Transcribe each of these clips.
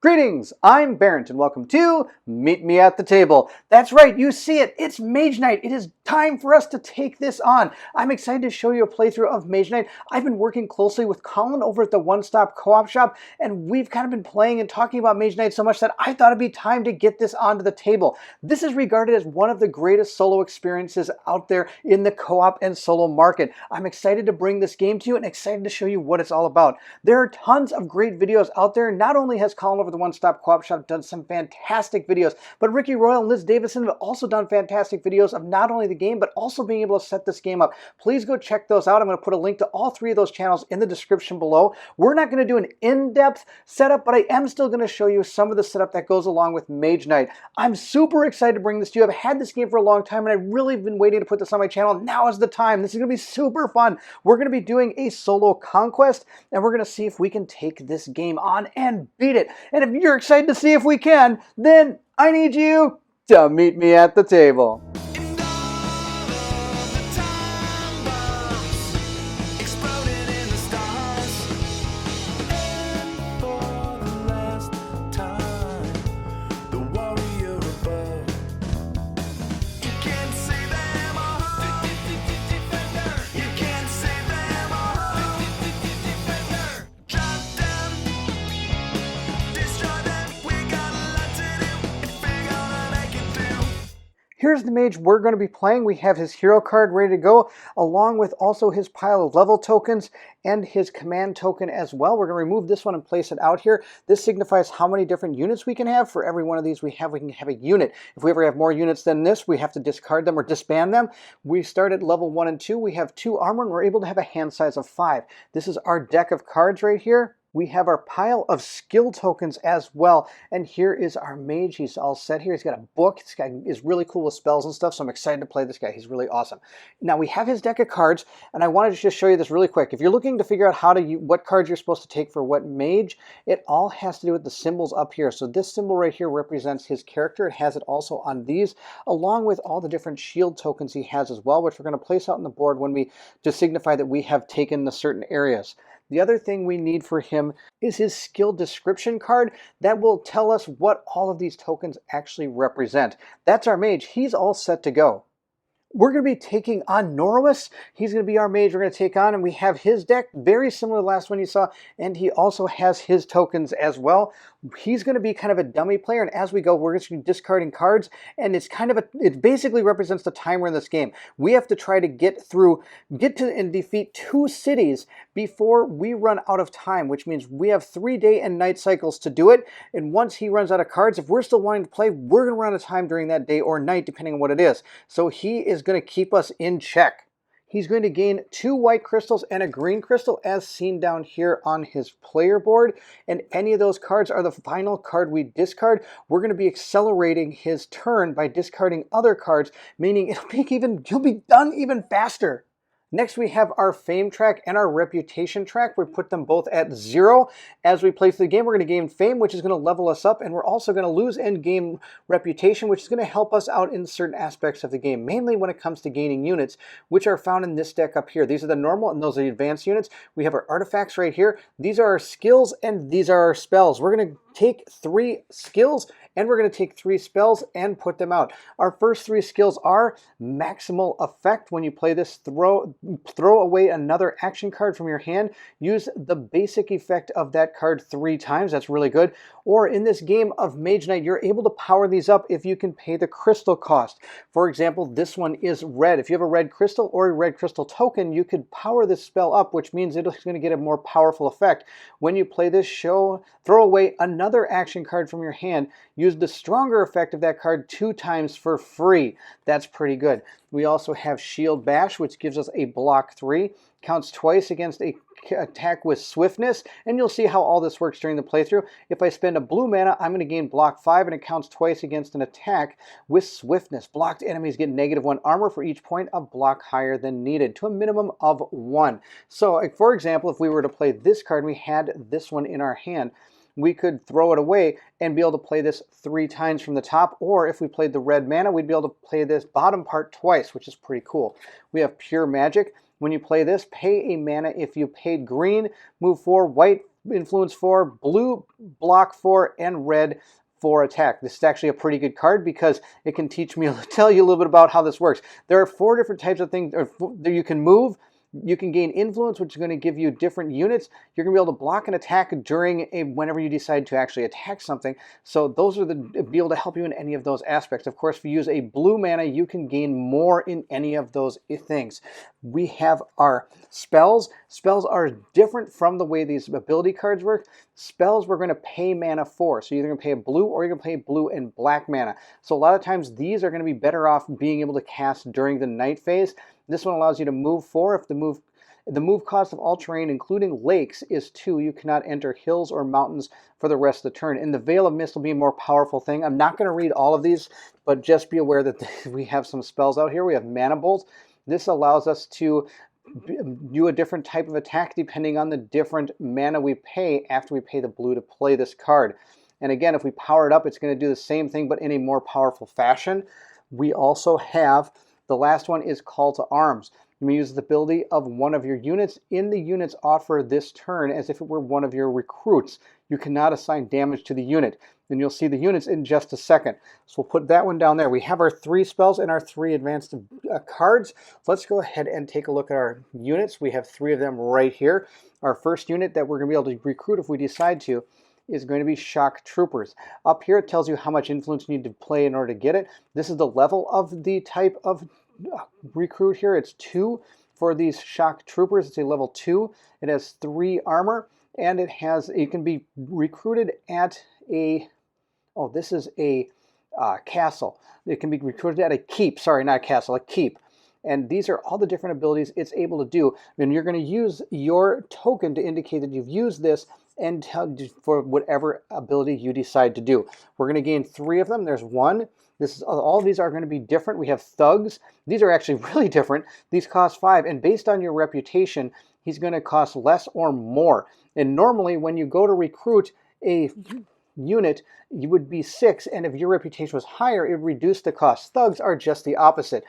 Greetings, I'm Bairnt and welcome to Meet Me at the Table. That's right, you see it, it's Mage Night. It is time for us to take this on. I'm excited to show you a playthrough of Mage Night. I've been working closely with Colin over at the One Stop Co-op Shop, and we've kind of been playing and talking about Mage Night so much that I thought it'd be time to get this onto the table. This is regarded as one of the greatest solo experiences out there in the co-op and solo market. I'm excited to bring this game to you and excited to show you what it's all about. There are tons of great videos out there. Not only has Colin over the One Stop Co-op Shop done some fantastic videos, but Ricky Royal and Liz Davidson have also done fantastic videos of not only the game, but also being able to set this game up. Please go check those out. I'm going to put a link to all three of those channels in the description below. We're not going to do an in-depth setup, but I am still going to show you some of the setup that goes along with Mage Night. I'm super excited to bring this to you. I've had this game for a long time, and I've really been waiting to put this on my channel. Now is the time. This is going to be super fun. We're going to be doing a solo conquest, and we're going to see if we can take this game on and beat it. And if you're excited to see if we can, then I need you to meet me at the table. Here's the mage we're going to be playing. We have his hero card ready to go, along with also his pile of level tokens and his command token as well. We're going to remove this one and place it out here. This signifies how many different units we can have. For every one of these we can have a unit. If we ever have more units than this, we have to discard them or disband them. We start at level 1 and 2. We have 2 armor, and we're able to have a hand size of 5. This is our deck of cards right here. We have our pile of skill tokens as well. And here is our mage. He's all set here. He's got a book. This guy is really cool with spells and stuff, so I'm excited to play this guy. He's really awesome. Now we have his deck of cards, and I wanted to just show you this really quick. If you're looking to figure out what cards you're supposed to take for what mage, it all has to do with the symbols up here. So this symbol right here represents his character. It has it also on these, along with all the different shield tokens he has as well, which we're going to place out on the board to signify that we have taken the certain areas. The other thing we need for him is his skill description card. That will tell us what all of these tokens actually represent. That's our mage. He's all set to go. We're going to be taking on Norwis. He's going to be our mage we're going to take on, and we have his deck, very similar to the last one you saw, and he also has his tokens as well. He's going to be kind of a dummy player, and as we go, we're just discarding cards, and it basically represents the timer in this game. We have to try to get to and defeat 2 cities before we run out of time, which means we have 3 day and night cycles to do it, and once he runs out of cards, if we're still wanting to play, we're going to run out of time during that day or night, depending on what it is. So he is going to keep us in check. He's going to gain 2 white crystals and a green crystal as seen down here on his player board, and any of those cards are the final card we discard. We're going to be accelerating his turn by discarding other cards, meaning he'll be done even faster. Next, we have our fame track and our reputation track. We put them both at 0. As we play through the game, we're going to gain fame, which is going to level us up, and we're also going to lose and gain reputation, which is going to help us out in certain aspects of the game, mainly when it comes to gaining units, which are found in this deck up here. These are the normal, and those are the advanced units. We have our artifacts right here. These are our skills, and these are our spells. We're going to take 3 skills, and we're going to take 3 spells and put them out. Our first 3 skills are Maximal Effect. When you play this, throw away another action card from your hand. Use the basic effect of that card 3 times. That's really good. Or in this game of Mage Night, you're able to power these up if you can pay the crystal cost. For example, this one is red. If you have a red crystal or a red crystal token, you could power this spell up, which means it's going to get a more powerful effect. When you play this, throw away another action card from your hand. Use the stronger effect of that card 2 times for free. That's pretty good. We also have Shield Bash, which gives us a block 3. Counts twice against a attack with swiftness, and you'll see how all this works during the playthrough. If I spend a blue mana, I'm going to gain block 5, and it counts twice against an attack with swiftness. Blocked enemies get -1 armor for each point of block higher than needed, to a minimum of 1. So, for example, if we were to play this card, we had this one in our hand, we could throw it away and be able to play this 3 times from the top, or if we played the red mana, we'd be able to play this bottom part twice, which is pretty cool. We have Pure Magic. When you play this, pay a mana if you paid green, move 4 white influence 4, blue block 4, and red for attack. This is actually a pretty good card because it can tell you a little bit about how this works. There are 4 different types of things that you can move. You can gain influence, which is going to give you different units. You're going to be able to block an attack whenever you decide to actually attack something. So those are be able to help you in any of those aspects. Of course, if you use a blue mana, you can gain more in any of those things. We have our spells. Spells are different from the way these ability cards work. Spells we're going to pay mana for. So you're either going to pay a blue or you're going to pay blue and black mana. So a lot of times these are going to be better off being able to cast during the night phase. This one allows you to move 4. If the move cost of all terrain, including lakes, is 2, you cannot enter hills or mountains for the rest of the turn. And the Veil of Mist will be a more powerful thing. I'm not going to read all of these, but just be aware that we have some spells out here. We have Mana Bolt. This allows us to do a different type of attack depending on the different mana we pay after we pay the blue to play this card. And again, if we power it up, it's going to do the same thing, but in a more powerful fashion. We also have, the last one is Call to Arms. You may use the ability of one of your units in the unit's offer this turn as if it were one of your recruits. You cannot assign damage to the unit. And you'll see the units in just a second. So we'll put that one down there. We have our 3 spells and our 3 advanced cards. Let's go ahead and take a look at our units. We have 3 of them right here. Our first unit that we're going to be able to recruit if we decide to is going to be Shock Troopers. Up here it tells you how much influence you need to play in order to get it. This is the level of the type of recruit here. It's 2 for these Shock Troopers. It's a level 2. It has 3 armor, and it can be recruited at a, this is a castle. It can be recruited at a keep. Sorry, not a castle, a keep. And these are all the different abilities it's able to do. And you're going to use your token to indicate that you've used this and for whatever ability you decide to do. We're going to gain 3 of them. There's 1. All of these are going to be different. We have thugs. These are actually really different. These cost 5, and based on your reputation, he's going to cost less or more. And normally, when you go to recruit a unit, you would be 6, and if your reputation was higher, it would reduce the cost. Thugs are just the opposite.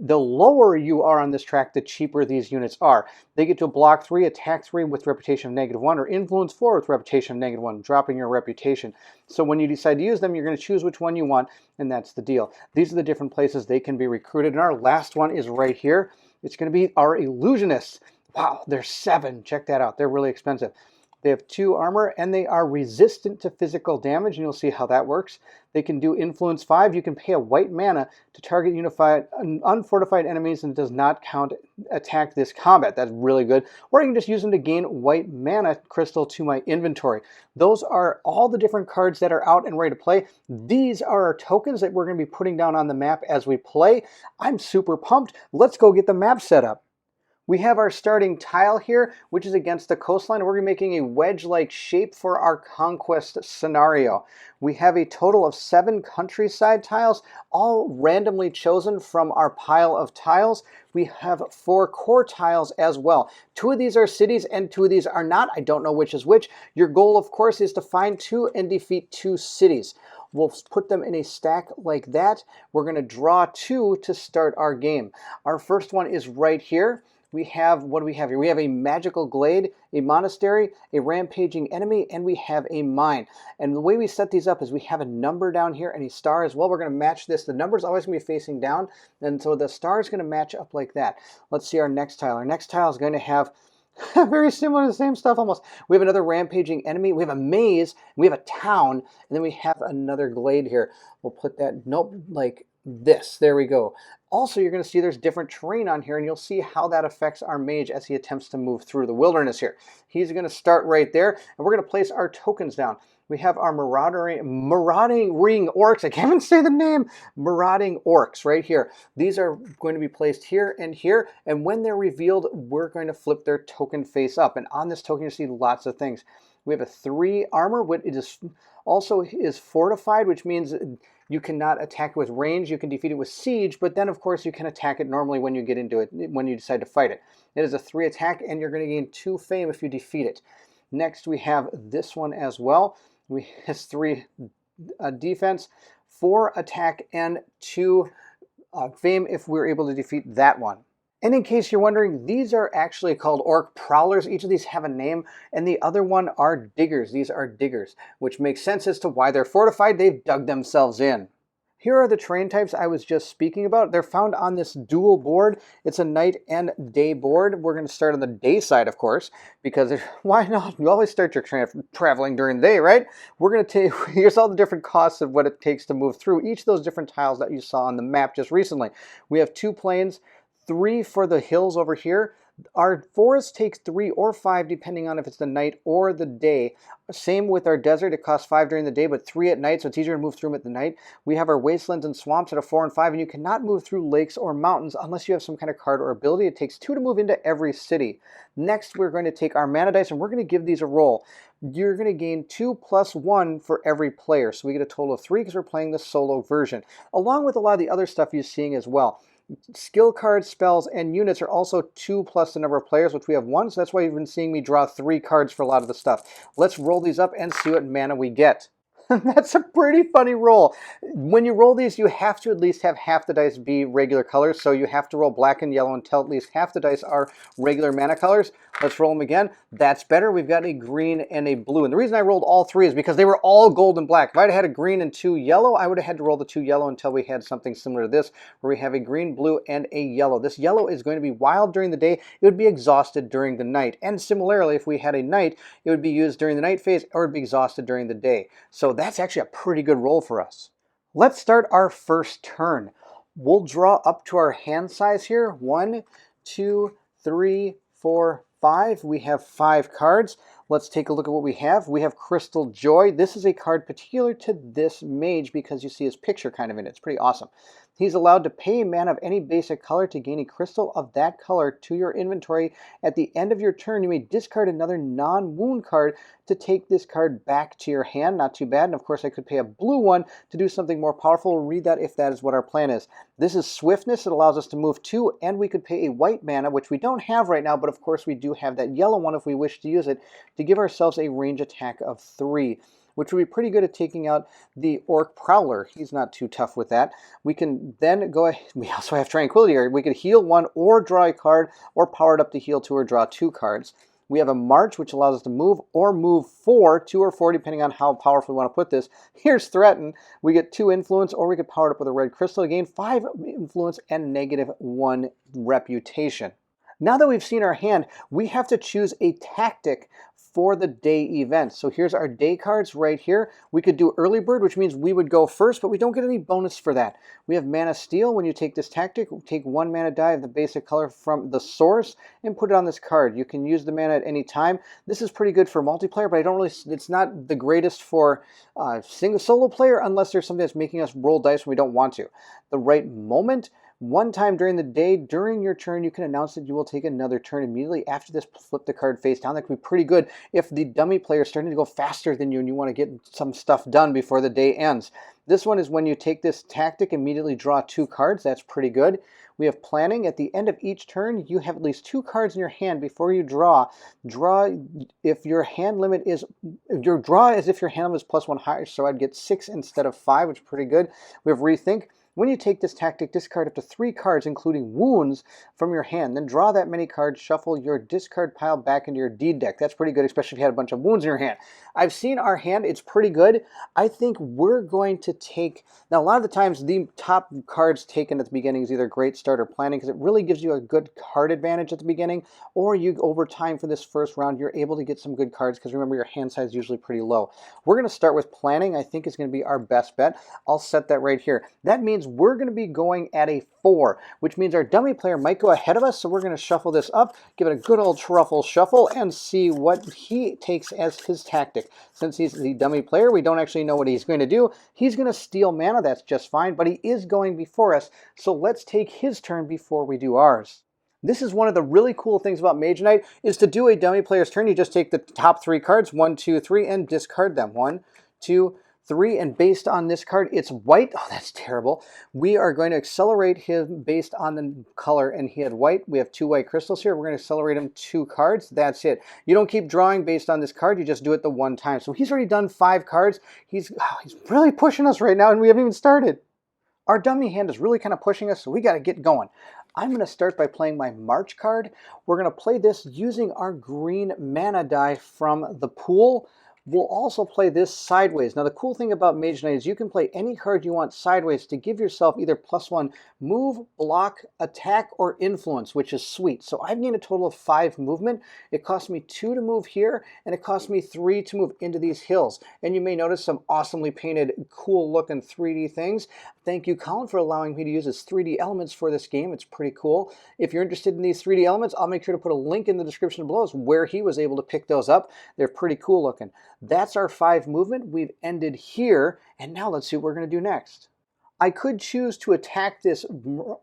The lower you are on this track, the cheaper these units are. They get to block 3, attack 3 with reputation of -1, or influence 4 with reputation of -1, dropping your reputation. So when you decide to use them, you're going to choose which one you want, and that's the deal. These are the different places they can be recruited, and our last one is right here. It's going to be our Illusionists. Wow, there's 7. Check that out. They're really expensive. They have 2 armor, and they are resistant to physical damage, and you'll see how that works. They can do influence 5. You can pay a white mana to target unfortified enemies, and it does not count attack this combat. That's really good. Or you can just use them to gain white mana crystal to my inventory. Those are all the different cards that are out and ready to play. These are our tokens that we're going to be putting down on the map as we play. I'm super pumped. Let's go get the map set up. We have our starting tile here, which is against the coastline. We're making a wedge-like shape for our Conquest scenario. We have a total of 7 countryside tiles, all randomly chosen from our pile of tiles. We have 4 core tiles as well. 2 of these are cities and 2 of these are not. I don't know which is which. Your goal, of course, is to find 2 and defeat 2 cities. We'll put them in a stack like that. We're going to draw 2 to start our game. Our first one is right here. We have, what do we have here? We have a magical glade, a monastery, a rampaging enemy, and we have a mine. And the way we set these up is we have a number down here and a star as well. We're going to match this. The number is always going to be facing down, and so the star is going to match up like that. Let's see our next tile. Our next tile is going to have very similar to the same stuff almost. We have another rampaging enemy. We have a maze. We have a town, and then we have another glade here. We'll put that, nope, like this. There we go. Also, you're going to see there's different terrain on here, and you'll see how that affects our mage as he attempts to move through the wilderness here. He's going to start right there, and we're going to place our tokens down. We have our marauding orcs. I can't even say the name. Marauding orcs right here. These are going to be placed here, and when they're revealed, we're going to flip their token face up. And on this token, you see lots of things. We have a 3 armor, which also is fortified, which means you cannot attack it with range. You can defeat it with siege, but then, of course, you can attack it normally when you get into it, when you decide to fight it. It is a 3 attack, and you're going to gain 2 fame if you defeat it. Next, we have this one as well. Has 3 defense, 4 attack, and 2 fame if we're able to defeat that one. And in case you're wondering, these are actually called orc prowlers. Each of these have a name, and the other one are diggers. These are diggers, which makes sense as to why they're fortified. They've dug themselves in. Here are the terrain types I was just speaking about. They're found on this dual board. It's a night and day board. We're going to start on the day side, of course, because why not? You always start your traveling during the day, right? We're going to take, here's all the different costs of what it takes to move through each of those different tiles that you saw on the map just recently. We have 2 plains, 3 for the hills over here. Our forest takes 3 or 5 depending on if it's the night or the day. Same with our desert, it costs 5 during the day but 3 at night, so it's easier to move through them at the night. We have our wastelands and swamps at a 4 and 5, and you cannot move through lakes or mountains unless you have some kind of card or ability. It takes 2 to move into every city. Next, we're going to take our mana dice and we're going to give these a roll. You're going to gain 2 plus 1 for every player, so we get a total of 3 because we're playing the solo version, along with a lot of the other stuff you're seeing as well. Skill cards, spells, and units are also 2 plus the number of players, which we have 1, so that's why you've been seeing me draw 3 cards for a lot of the stuff. Let's roll these up and see what mana we get. That's a pretty funny roll. When you roll these, you have to at least have half the dice be regular colors, so you have to roll black and yellow until at least half the dice are regular mana colors. Let's roll them again. That's better. We've got a green and a blue. And the reason I rolled all 3 is because they were all gold and black. If I'd had a green and 2 yellow, I would have had to roll the 2 yellow until we had something similar to this, where we have a green, blue, and a yellow. This yellow is going to be wild during the day. It would be exhausted during the night. And similarly, if we had a night, it would be used during the night phase or it would be exhausted during the day. So that's actually a pretty good roll for us. Let's start our first turn. We'll draw up to our hand size here. 1, 2, 3, 4, 5. We have 5 cards. Let's take a look at what we have. We have Crystal Joy. This is a card particular to this mage because you see his picture kind of in it. It's pretty awesome. He's allowed to pay a mana of any basic color to gain a crystal of that color to your inventory. At the end of your turn, you may discard another non-wound card to take this card back to your hand. Not too bad. And of course, I could pay a blue one to do something more powerful. We'll read that if that is what our plan is. This is Swiftness. It allows us to move 2, and we could pay a white mana, which we don't have right now, but of course we do have that yellow one if we wish to use it, to give ourselves a range attack of 3. Which would be pretty good at taking out the Orc Prowler. He's not too tough with that. We can then go ahead. We also have Tranquility here. We could heal 1 or draw a card, or power it up to heal 2 or draw 2 cards. We have a March, which allows us to move or move 4, 2 or 4, depending on how powerful we want to put this. Here's Threaten. We get 2 influence, or we could power it up with a red crystal to gain 5 influence and -1 reputation. Now that we've seen our hand, we have to choose a tactic for the day event. So here's our day cards right here. We could do Early Bird, which means we would go first, but we don't get any bonus for that. We have Mana Steal. When you take this tactic, take 1 mana die of the basic color from the source and put it on this card. You can use the mana at any time. This is pretty good for multiplayer, but it's not the greatest for solo player unless there's something that's making us roll dice when we don't want to. The right moment. 1 time during the day, during your turn, you can announce that you will take another turn immediately after this. Flip the card face down. That could be pretty good if the dummy player is starting to go faster than you and you want to get some stuff done before the day ends. This one is when you take this tactic, immediately draw 2 cards. That's pretty good. We have Planning. At the end of each turn, you have at least 2 cards in your hand before you draw. Draw if your hand limit is, your draw as if your hand limit is +1 higher, so I'd get 6 instead of 5, which is pretty good. We have Rethink. When you take this tactic, discard up to 3 cards, including wounds, from your hand. Then draw that many cards, shuffle your discard pile back into your deed deck. That's pretty good, especially if you had a bunch of wounds in your hand. I've seen our hand. It's pretty good. I think we're going to take... Now, a lot of the times, the top cards taken at the beginning is either Great Start or Planning, because it really gives you a good card advantage at the beginning, or you, over time for this first round, you're able to get some good cards, because remember, your hand size is usually pretty low. We're going to start with Planning. I think is going to be our best bet. I'll set that right here. That means we're going to be going at a 4, which means our dummy player might go ahead of us, so we're going to shuffle this up, give it a good old truffle shuffle, and see what he takes as his tactic. Since he's the dummy player, we don't actually know what he's going to do. He's going to steal mana, that's just fine, but he is going before us, so let's take his turn before we do ours. This is one of the really cool things about Mage Knight, is to do a dummy player's turn, you just take the top 3 cards, 1, 2, 3, and discard them. 1, 2, 3, and based on this card, it's white. Oh, that's terrible. We are going to accelerate him based on the color, and he had white. We have 2 white crystals here. We're going to accelerate him 2 cards. That's it. You don't keep drawing based on this card. You just do it the 1 time. So he's already done 5 cards. He's really pushing us right now, and we haven't even started. Our dummy hand is really kind of pushing us, so we got to get going. I'm going to start by playing my March card. We're going to play this using our green mana die from the pool. We'll also play this sideways. Now the cool thing about Mage Knight is you can play any card you want sideways to give yourself either +1 move, block, attack, or influence, which is sweet. So I've gained a total of 5 movement. It cost me 2 to move here, and it cost me 3 to move into these hills. And you may notice some awesomely painted, cool looking 3D things. Thank you, Colin, for allowing me to use his 3D elements for this game. It's pretty cool. If you're interested in these 3D elements, I'll make sure to put a link in the description below as where he was able to pick those up. They're pretty cool looking. That's our 5 movement. We've ended here, and now let's see what we're going to do next. I could choose to attack this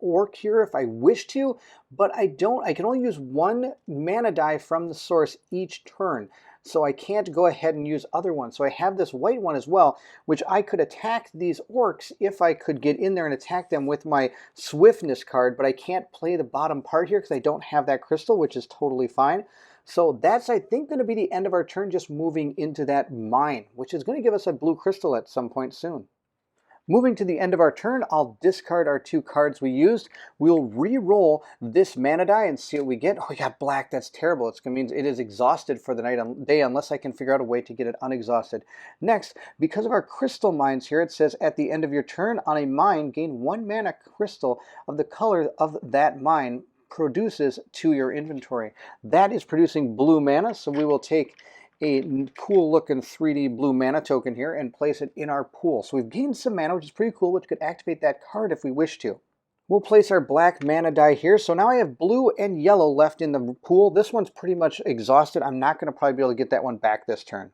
orc here if I wish to, but I don't. I can only use 1 mana die from the source each turn, so I can't go ahead and use other ones. So I have this white one as well, which I could attack these orcs if I could get in there and attack them with my swiftness card, but I can't play the bottom part here because I don't have that crystal, which is totally fine. So that's, I think, going to be the end of our turn, just moving into that mine, which is going to give us a blue crystal at some point soon. Moving to the end of our turn, I'll discard our 2 cards we used. We'll re-roll this mana die and see what we get. Oh, we got black. That's terrible. It means it is exhausted for the day unless I can figure out a way to get it unexhausted. Next, because of our crystal mines here, it says at the end of your turn on a mine, gain 1 mana crystal of the color of that mine produces to your inventory. That is producing blue mana, so we will take a cool looking 3D blue mana token here and place it in our pool. So we've gained some mana, which is pretty cool, which could activate that card if we wish to. We'll place our black mana die here. So now I have blue and yellow left in the pool. This one's pretty much exhausted. I'm not going to probably be able to get that one back this turn.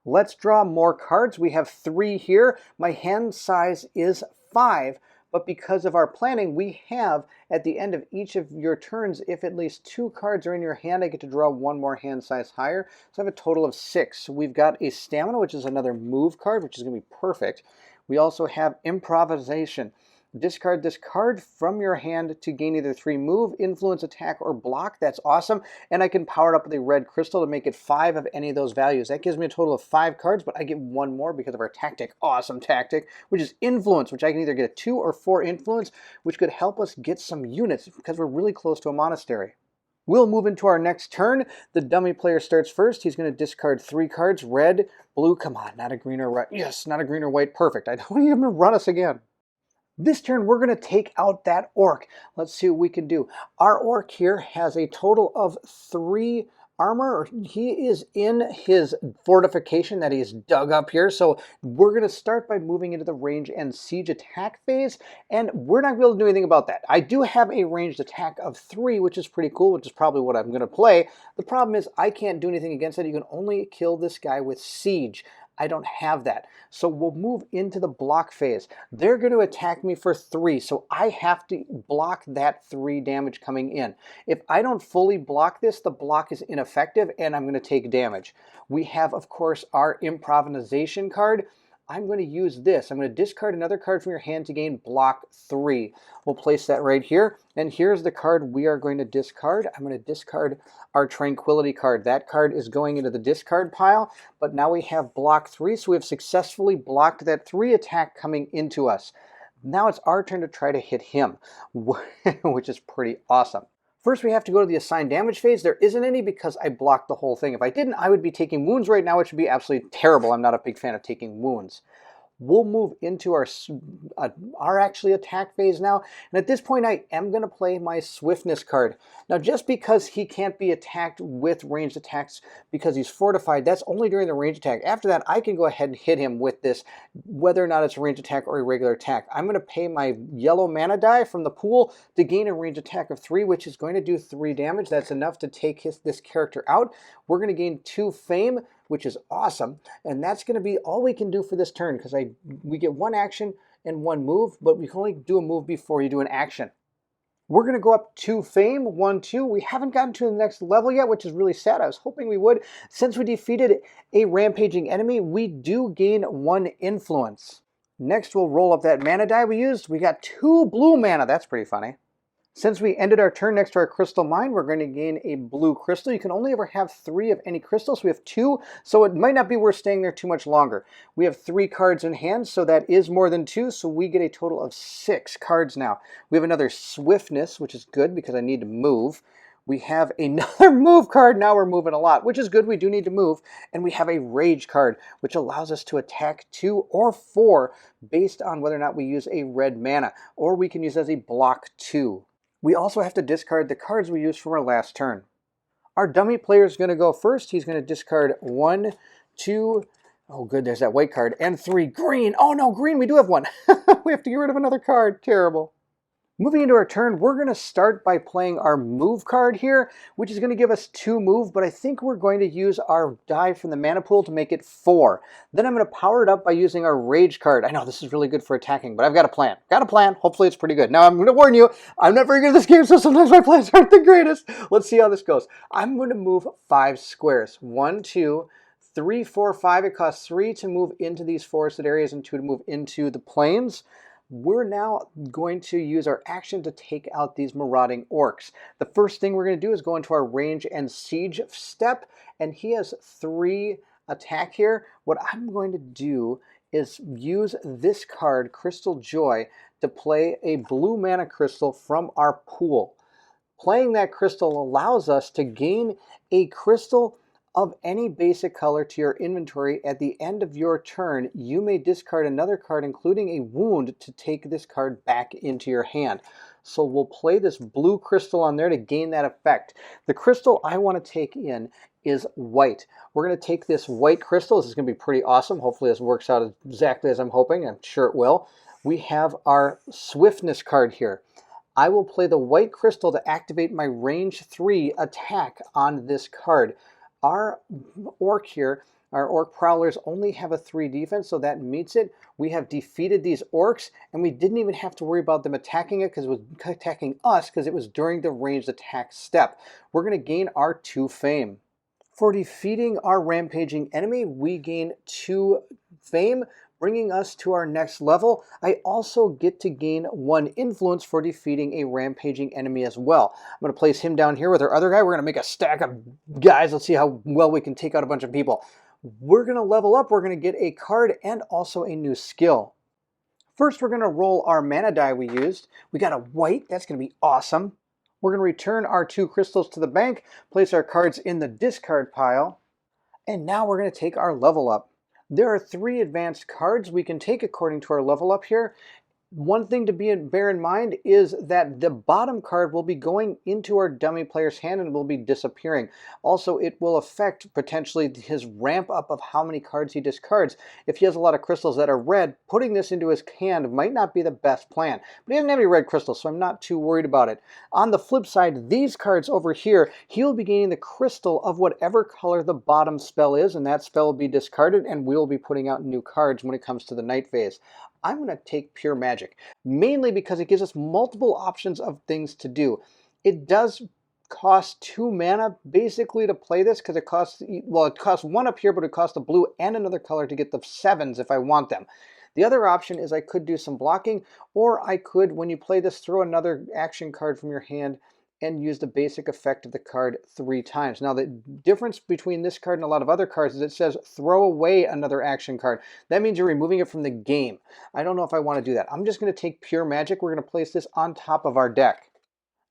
Let's draw more cards. We have 3 here. My hand size is 5. But because of our planning, we have, at the end of each of your turns, if at least 2 cards are in your hand, I get to draw 1 more hand size higher. So I have a total of 6. So we've got a stamina, which is another move card, which is going to be perfect. We also have improvisation. Discard this card from your hand to gain either 3 move, influence, attack, or block. That's awesome. And I can power it up with a red crystal to make it 5 of any of those values. That gives me a total of 5 cards, but I get 1 more because of our tactic. Awesome tactic, which is influence, which I can either get a 2 or 4 influence, which could help us get some units because we're really close to a monastery. We'll move into our next turn. The dummy player starts first. He's going to discard 3 cards, red, blue. Come on, not a green or white. Yes, not a green or white. Perfect. I don't even run us again. This turn, we're going to take out that orc. Let's see what we can do. Our orc here has a total of 3 armor. He is in his fortification that he's dug up here. So we're going to start by moving into the range and siege attack phase. And we're not going to be able to do anything about that. I do have a ranged attack of 3, which is pretty cool, which is probably what I'm going to play. The problem is I can't do anything against it. You can only kill this guy with siege. I don't have that. So we'll move into the block phase. They're going to attack me for 3, so I have to block that 3 damage coming in. If I don't fully block this, the block is ineffective and I'm going to take damage. We have, of course, our improvisation card. I'm going to use this. I'm going to discard another card from your hand to gain block 3. We'll place that right here. And here's the card we are going to discard. I'm going to discard our Tranquility card. That card is going into the discard pile, but now we have block 3, so we have successfully blocked that 3 attack coming into us. Now it's our turn to try to hit him, which is pretty awesome. First, we have to go to the assigned damage phase. There isn't any because I blocked the whole thing. If I didn't, I would be taking wounds right now, which would be absolutely terrible. I'm not a big fan of taking wounds. We'll move into our actually attack phase now. And at this point, I am going to play my swiftness card. Now, just because he can't be attacked with ranged attacks because he's fortified, that's only during the ranged attack. After that, I can go ahead and hit him with this, whether or not it's a ranged attack or a regular attack. I'm going to pay my yellow mana die from the pool to gain a ranged attack of 3, which is going to do 3 damage. That's enough to take this character out. We're going to gain 2 fame, which is awesome, and that's going to be all we can do for this turn because we get 1 action and 1 move, but we can only do a move before you do an action. We're going to go up 2 fame, 1, 2. We haven't gotten to the next level yet, which is really sad. I was hoping we would. Since we defeated a rampaging enemy, we do gain 1 influence. Next, we'll roll up that mana die we used. We got 2 blue mana. That's pretty funny. Since we ended our turn next to our crystal mine, we're going to gain a blue crystal. You can only ever have 3 of any crystal, so we have 2, so it might not be worth staying there too much longer. We have 3 cards in hand, so that is more than 2, so we get a total of 6 cards now. We have another swiftness, which is good because I need to move. We have another move card. Now we're moving a lot, which is good. We do need to move. And we have a rage card, which allows us to attack 2 or 4 based on whether or not we use a red mana, or we can use as a block 2. We also have to discard the cards we used from our last turn. Our dummy player is going to go first. He's going to discard 1, 2, oh good, there's that white card, and 3 green. Oh no, green, we do have 1. We have to get rid of another card. Terrible. Moving into our turn, we're going to start by playing our move card here, which is going to give us 2 move, but I think we're going to use our die from the mana pool to make it 4. Then I'm going to power it up by using our rage card. I know this is really good for attacking, but I've got a plan. Got a plan. Hopefully it's pretty good. Now I'm going to warn you, I'm not very good at this game, so sometimes my plans aren't the greatest. Let's see how this goes. I'm going to move 5 squares. 1, 2, 3, 4, 5. It costs 3 to move into these forested areas and 2 to move into the plains. We're now going to use our action to take out these marauding orcs. The first thing we're going to do is go into our range and siege step, and he has 3 attack here. What I'm going to do is use this card, Crystal Joy, to play a blue mana crystal from our pool. Playing that crystal allows us to gain a crystal of any basic color to your inventory. At the end of your turn, you may discard another card, including a wound, to take this card back into your hand. So we'll play this blue crystal on there to gain that effect. The crystal I want to take in is white. We're going to take this white crystal. This is going to be pretty awesome. Hopefully this works out exactly as I'm hoping. I'm sure it will. We have our swiftness card here. I will play the white crystal to activate my range 3 attack on this card. Our orc here, our orc prowlers only have a 3 defense, so that meets it. We have defeated these orcs, and we didn't even have to worry about them attacking it because it was attacking us because it was during the ranged attack step. We're going to gain our 2 fame. For defeating our rampaging enemy, we gain 2 fame, bringing us to our next level. I also get to gain 1 influence for defeating a rampaging enemy as well. I'm going to place him down here with our other guy. We're going to make a stack of guys. Let's see how well we can take out a bunch of people. We're going to level up. We're going to get a card and also a new skill. First, we're going to roll our mana die we used. We got a white. That's going to be awesome. We're going to return our 2 crystals to the bank, place our cards in the discard pile, and now we're going to take our level up. There are 3 advanced cards we can take according to our level up here. One thing to bear in mind is that the bottom card will be going into our dummy player's hand and will be disappearing. Also, it will affect potentially his ramp up of how many cards he discards. If he has a lot of crystals that are red, putting this into his hand might not be the best plan. But he doesn't have any red crystals, so I'm not too worried about it. On the flip side, these cards over here, he'll be gaining the crystal of whatever color the bottom spell is, and that spell will be discarded, and we'll be putting out new cards when it comes to the night phase. I'm going to take Pure Magic, mainly because it gives us multiple options of things to do. It does cost 2 mana basically to play this because it costs 1 up here, but it costs a blue and another color to get the 7s if I want them. The other option is I could do some blocking, or I could, when you play this, throw another action card from your hand and use the basic effect of the card 3 times. Now, the difference between this card and a lot of other cards is it says throw away another action card. That means you're removing it from the game. I don't know if I want to do that. I'm just going to take Pure Magic. We're going to place this on top of our deck.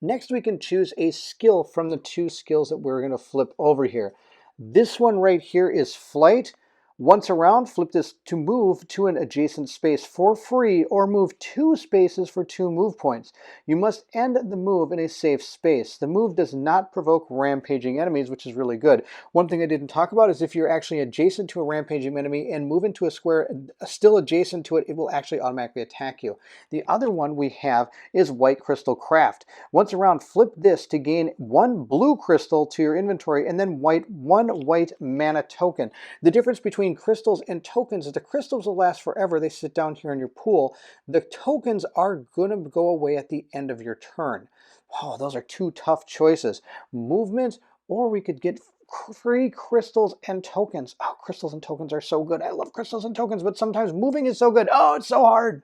Next, we can choose a skill from the 2 skills that we're going to flip over here. This one right here is Flight. Once around, flip this to move to an adjacent space for free, or move 2 spaces for 2 move points. You must end the move in a safe space. The move does not provoke rampaging enemies, which is really good. One thing I didn't talk about is if you're actually adjacent to a rampaging enemy and move into a square still adjacent to it, it will actually automatically attack you. The other one we have is White Crystal Craft. Once around, flip this to gain 1 blue crystal to your inventory and then 1 white mana token. The difference between crystals and tokens is the crystals will last forever. They sit down here in your pool. The tokens are going to go away at the end of your turn. Oh, those are 2 tough choices. Movement, or we could get free crystals and tokens. Oh, crystals and tokens are so good. I love crystals and tokens, but sometimes moving is so good. Oh, it's so hard.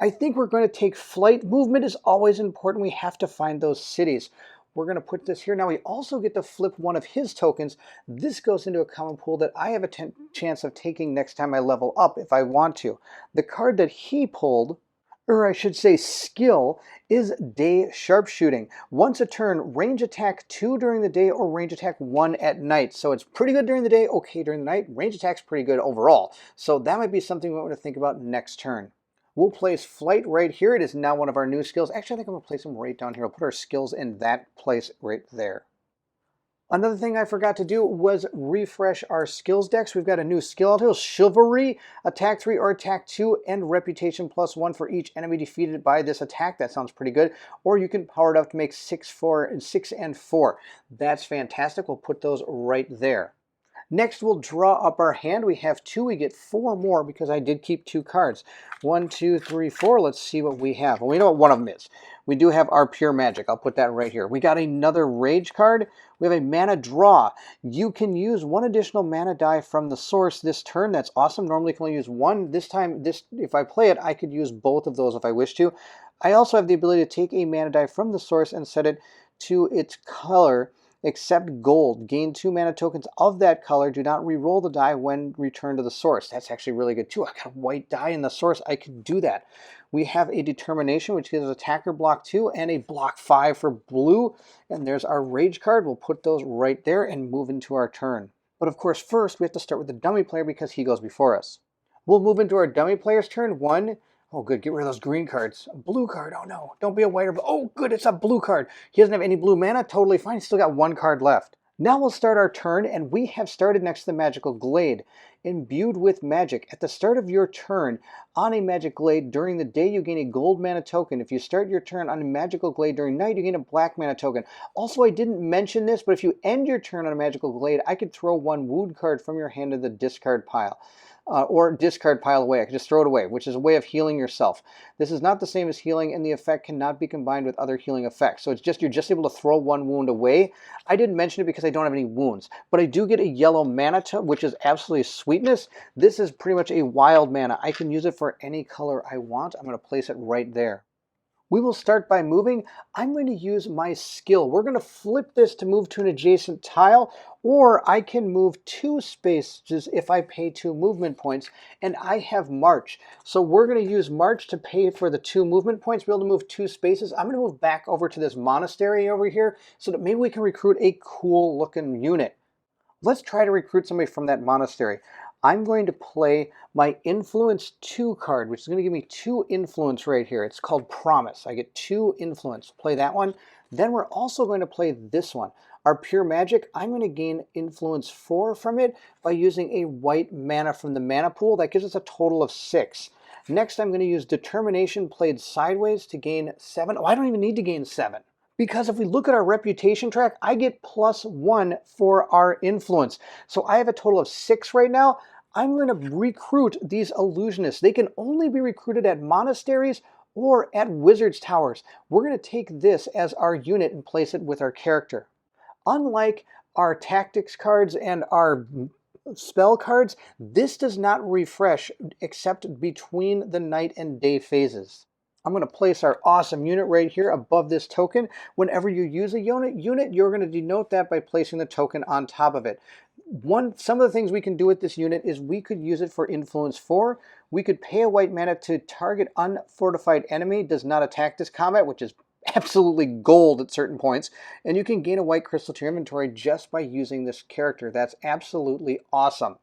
I think we're going to take flight. Movement is always important. We have to find those cities. We're going to put this here. Now we also get to flip one of his tokens. This goes into a common pool that I have a chance of taking next time I level up if I want to. The card that he pulled, or I should say skill, is day sharpshooting. Once a turn, range attack 2 during the day or range attack 1 at night. So it's pretty good during the day, okay during the night. Range attack's pretty good overall. So that might be something we want to think about next turn. We'll place flight right here. It is now one of our new skills. Actually, I think I'm going to place them right down here. I'll put our skills in that place right there. Another thing I forgot to do was refresh our skills decks. We've got a new skill out here, Chivalry, attack 3 or attack 2, and reputation +1 for each enemy defeated by this attack. That sounds pretty good. Or you can power it up to make 6 and 4. That's fantastic. We'll put those right there. Next, we'll draw up our hand. We have 2. We get 4 more because I did keep 2 cards. 1, 2, 3, 4. Let's see what we have. Well, we know what one of them is. We do have our Pure Magic. I'll put that right here. We got another Rage card. We have a Mana Draw. You can use 1 additional mana die from the source this turn. That's awesome. Normally you can only use 1. This time, if I play it, I could use both of those if I wish to. I also have the ability to take a mana die from the source and set it to its color, except gold. Gain 2 mana tokens of that color. Do not re-roll the die when returned to the source. That's actually really good too. I got a white die in the source. I could do that. We have a Determination, which gives attacker block 2 and a block 5 for blue. And there's our Rage card. We'll put those right there and move into our turn. But of course, first we have to start with the dummy player because he goes before us. We'll move into our dummy player's turn. 1. Oh, good. Get rid of those green cards. A blue card. Oh, no. Don't be a white or blue. Oh, good. It's a blue card. He doesn't have any blue mana. Totally fine. He's still got 1 card left. Now we'll start our turn, and we have started next to the Magical Glade. Imbued with magic. At the start of your turn on a Magic Glade during the day, you gain a gold mana token. If you start your turn on a Magical Glade during night, you gain a black mana token. Also, I didn't mention this, but if you end your turn on a Magical Glade, I could throw 1 wound card from your hand to the discard pile. Or discard pile away. I can just throw it away, which is a way of healing yourself. This is not the same as healing, and the effect cannot be combined with other healing effects. So it's just you're just able to throw 1 wound away. I didn't mention it because I don't have any wounds, but I do get a yellow mana, which is absolutely sweetness. This is pretty much a wild mana. I can use it for any color I want. I'm going to place it right there. We will start by moving. I'm going to use my skill. We're going to flip this to move to an adjacent tile, or I can move 2 spaces if I pay 2 movement points, and I have March. So we're going to use March to pay for the 2 movement points, be able to move 2 spaces. I'm going to move back over to this monastery over here so that maybe we can recruit a cool looking unit. Let's try to recruit somebody from that monastery. I'm going to play my Influence 2 card, which is going to give me 2 influence right here. It's called Promise. I get 2 influence. Play that one. Then we're also going to play this one. Our Pure Magic, I'm going to gain Influence 4 from it by using a white mana from the mana pool. That gives us a total of 6. Next, I'm going to use Determination played sideways to gain 7. Oh, I don't even need to gain 7. Because if we look at our reputation track, I get +1 for our influence. So I have a total of 6 right now. I'm going to recruit these illusionists. They can only be recruited at monasteries or at wizards' towers. We're going to take this as our unit and place it with our character. Unlike our tactics cards and our spell cards, this does not refresh except between the night and day phases. I'm going to place our awesome unit right here above this token. Whenever you use a unit, you're going to denote that by placing the token on top of it. Some of the things we can do with this unit is we could use it for Influence 4. We could pay a white mana to target unfortified enemy, does not attack this combat, which is absolutely gold at certain points. And you can gain a white crystal to your inventory just by using this character. That's absolutely awesome.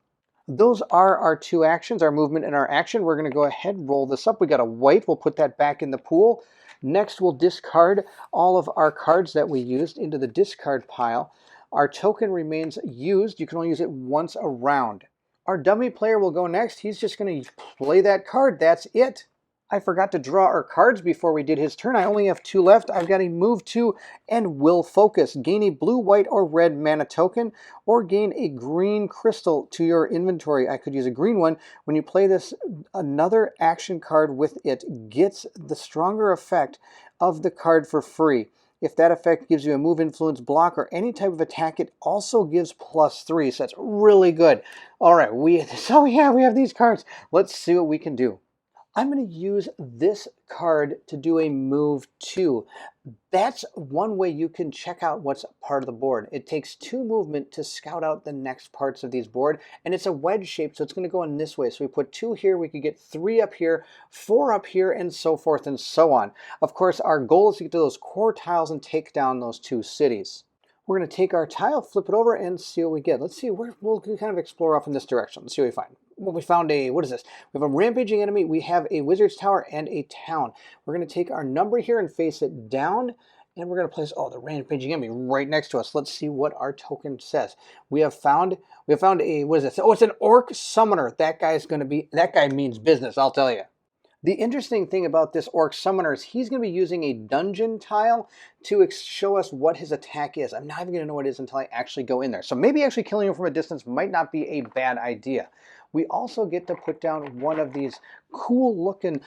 Those are our 2 actions, our movement and our action. We're going to go ahead and roll this up. We got a white. We'll put that back in the pool. Next, we'll discard all of our cards that we used into the discard pile. Our token remains used. You can only use it once a round. Our dummy player will go next. He's just going to play that card. That's it. I forgot to draw our cards before we did his turn. I only have 2 left. I've got a Move 2 and Will Focus. Gain a blue, white, or red mana token, or gain a green crystal to your inventory. I could use a green one. When you play this, another action card with it gets the stronger effect of the card for free. If that effect gives you a move, influence, block, or any type of attack, it also gives +3. So that's really good. All right, we have these cards. Let's see what we can do. I'm going to use this card to do a move 2. That's one way you can check out what's part of the board. It takes 2 movement to scout out the next parts of these board, and it's a wedge shape, so it's going to go in this way. So we put 2 here, we could get 3 up here, 4 up here, and so forth and so on. Of course, our goal is to get to those core tiles and take down those 2 cities. We're going to take our tile, flip it over, and see what we get. Let's see, we'll kind of explore off in this direction. Let's see what we find. Well, we found what is this? We have a rampaging enemy, we have a wizard's tower, and a town. We're going to take our number here and face it down, and we're going to place, the rampaging enemy right next to us. Let's see what our token says. We have found a, what is this? Oh, it's an orc summoner. That guy means business, I'll tell you. The interesting thing about this orc summoner is he's going to be using a dungeon tile to show us what his attack is. I'm not even going to know what it is until I actually go in there. So maybe actually killing him from a distance might not be a bad idea. We also get to put down one of these cool looking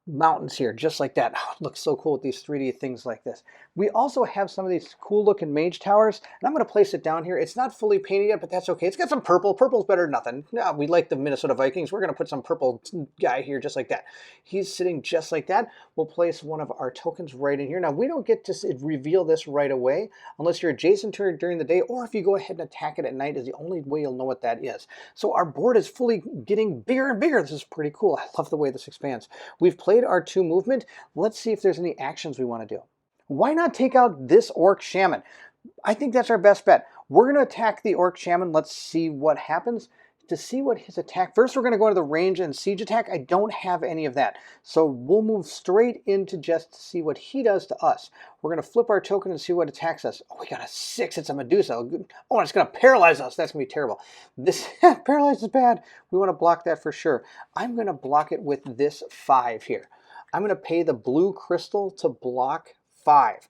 mountains here, just like that. Oh, it looks so cool with these 3D things like this. We also have some of these cool looking mage towers, and I'm going to place it down here. It's not fully painted yet, but that's okay. It's got some purple. Purple's better than nothing. No, we like the Minnesota Vikings. We're going to put some purple guy here just like that. He's sitting just like that. We'll place one of our tokens right in here. Now, we don't get to reveal this right away unless you're adjacent to it during the day, or if you go ahead and attack it at night is the only way you'll know what that is. So our board is fully getting bigger and bigger. This is pretty cool. I love the way this expands. We've played our 2 movement. Let's see if there's any actions we want to do. Why not take out this orc shaman? I think that's our best bet. We're going to attack the orc shaman. Let's see what happens. To see what his attack, first we're going to go into the range and siege attack. I don't have any of that. So we'll move straight into just to see what he does to us. We're going to flip our token and see what attacks us. Oh, we got a 6. It's a Medusa. Oh, it's going to paralyze us. That's going to be terrible. This paralyze is bad. We want to block that for sure. I'm going to block it with this 5 here. I'm going to pay the blue crystal to block 5.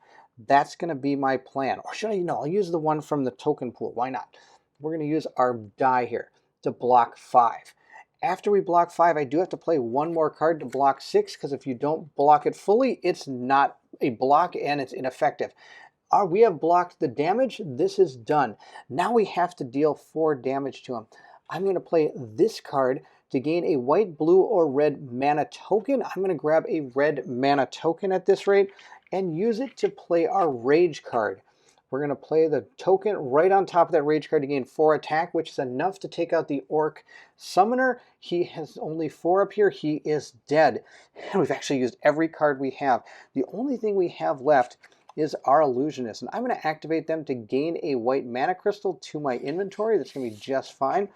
That's going to be my plan. Or should I, I'll use the one from the token pool. Why not? We're going to use our die here to block 5. After we block 5, I do have to play one more card to block 6, because if you don't block it fully, it's not a block and it's ineffective. We have blocked the damage. This is done. Now we have to deal 4 damage to him. I'm going to play this card to gain a white, blue, or red mana token. I'm going to grab a red mana token at this rate and use it to play our rage card. We're going to play the token right on top of that rage card to gain 4 attack, which is enough to take out the orc summoner. He has only 4 up here. He is dead. And we've actually used every card we have. The only thing we have left is our illusionist, and I'm going to activate them to gain a white mana crystal to my inventory. That's going to be just fine.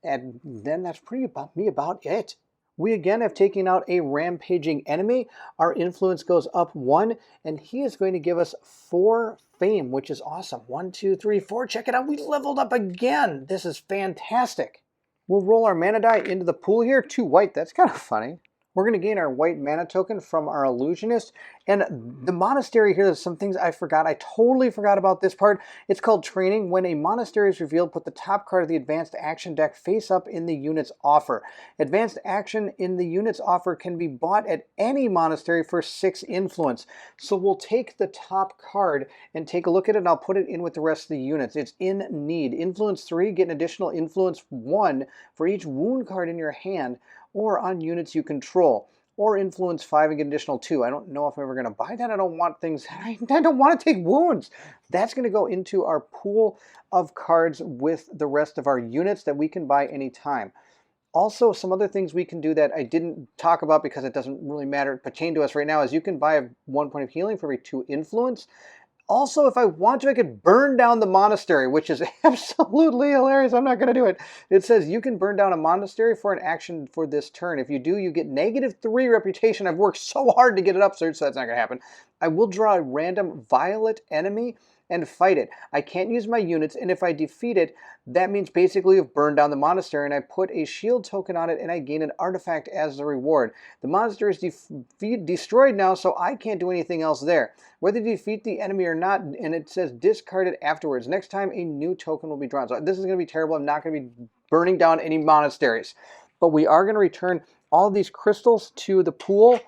And then that's pretty about it. We again have taken out a rampaging enemy. Our influence goes up 1, and he is going to give us 4 fame, which is awesome. 1, 2, 3, 4. Check it out. We leveled up again. This is fantastic. We'll roll our mana die into the pool here. 2 white. That's kind of funny. We're going to gain our white mana token from our illusionist. And the monastery here, there's some things I forgot. I totally forgot about this part. It's called training. When a monastery is revealed, put the top card of the advanced action deck face up in the unit's offer. Advanced action in the unit's offer can be bought at any monastery for 6 influence. So we'll take the top card and take a look at it, and I'll put it in with the rest of the units. It's in need. Influence 3, get an additional influence 1 for each wound card in your hand or on units you control, or influence 5 and get an additional 2. I don't know if I'm ever going to buy that. I don't want things, I don't want to take wounds. That's going to go into our pool of cards with the rest of our units that we can buy anytime. Also, some other things we can do that I didn't talk about because it doesn't really pertain to us right now is you can buy 1 point of healing for every 2 influence. Also, if I want to, I could burn down the monastery, which is absolutely hilarious. I'm not going to do it. It says you can burn down a monastery for an action for this turn. If you do, you get -3 reputation. I've worked so hard to get it up, so that's not going to happen. I will draw a random violet enemy and fight it. I can't use my units, and if I defeat it, that means basically you've burned down the monastery, and I put a shield token on it, and I gain an artifact as the reward. The monastery is destroyed now, so I can't do anything else there. Whether you defeat the enemy or not, and it says discard it afterwards. Next time, a new token will be drawn. So this is going to be terrible. I'm not going to be burning down any monasteries. But we are going to return all of these crystals to the pool,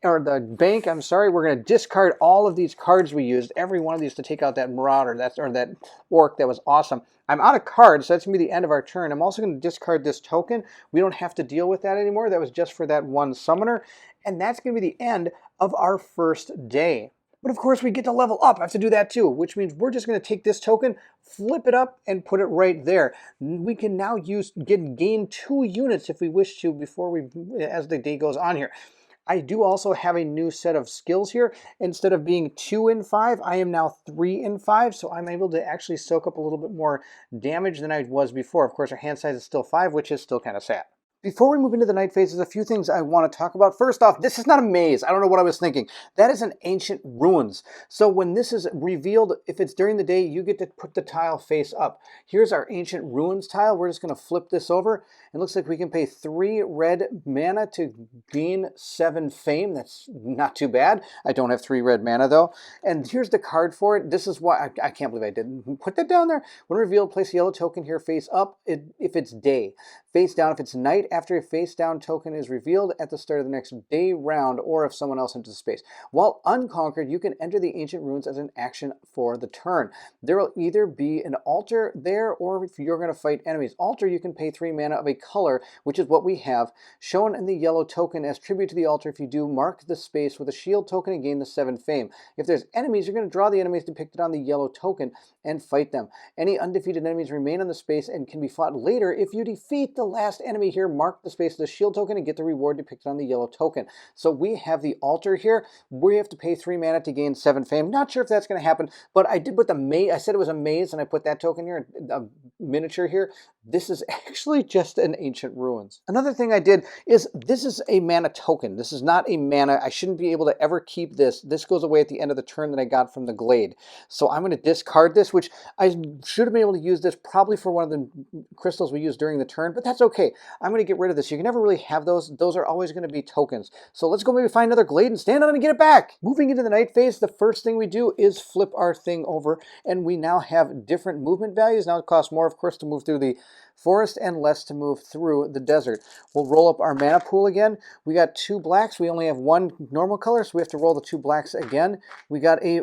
or the bank, I'm sorry, we're going to discard all of these cards we used, every one of these to take out that marauder, or that orc. That was awesome. I'm out of cards, so that's going to be the end of our turn. I'm also going to discard this token. We don't have to deal with that anymore. That was just for that one summoner. And that's going to be the end of our first day. But of course, we get to level up. I have to do that too, which means we're just going to take this token, flip it up, and put it right there. We can now gain 2 units if we wish to as the day goes on here. I do also have a new set of skills here. Instead of being 2 in 5, I am now 3 in 5, so I'm able to actually soak up a little bit more damage than I was before. Of course, our hand size is still 5, which is still kind of sad. Before we move into the night phase, there's a few things I want to talk about. First off, this is not a maze. I don't know what I was thinking. That is an ancient ruins. So when this is revealed, if it's during the day, you get to put the tile face up. Here's our ancient ruins tile. We're just going to flip this over. It looks like we can pay 3 red mana to gain 7 fame. That's not too bad. I don't have 3 red mana though. And here's the card for it. This is why I can't believe I didn't put that down there. When revealed, place a yellow token here face up if it's day. Face down if it's night, after a face down token is revealed at the start of the next day round, or if someone else enters the space. While unconquered, you can enter the ancient ruins as an action for the turn. There will either be an altar there, or if you're going to fight enemies. Altar, you can pay 3 mana of a color, which is what we have, shown in the yellow token as tribute to the altar. If you do, mark the space with a shield token and gain the 7 fame. If there's enemies, you're going to draw the enemies depicted on the yellow token and fight them. Any undefeated enemies remain on the space and can be fought later. If you defeat the last enemy here, mark the space with the shield token and get the reward depicted on the yellow token. So we have the altar here. We have to pay 3 mana to gain 7 fame. Not sure if that's going to happen, but I did put the maze. I said it was a maze, and I put that token here, a miniature here. This is actually just an ancient ruins. Another thing I did is this is a mana token. This is not a mana. I shouldn't be able to ever keep this. This goes away at the end of the turn that I got from the glade. So I'm going to discard this, which I should have been able to use this probably for one of the crystals we used during the turn, but that's okay. I'm going to get rid of this. You can never really have those. Those are always going to be tokens. So let's go maybe find another glade and stand on it and get it back. Moving into the night phase, the first thing we do is flip our thing over, and we now have different movement values. Now it costs more, of course, to move through the forest and less to move through the desert. We'll roll up our mana pool again. We got 2 blacks. We only have 1 normal color, so we have to roll the 2 blacks again. We got a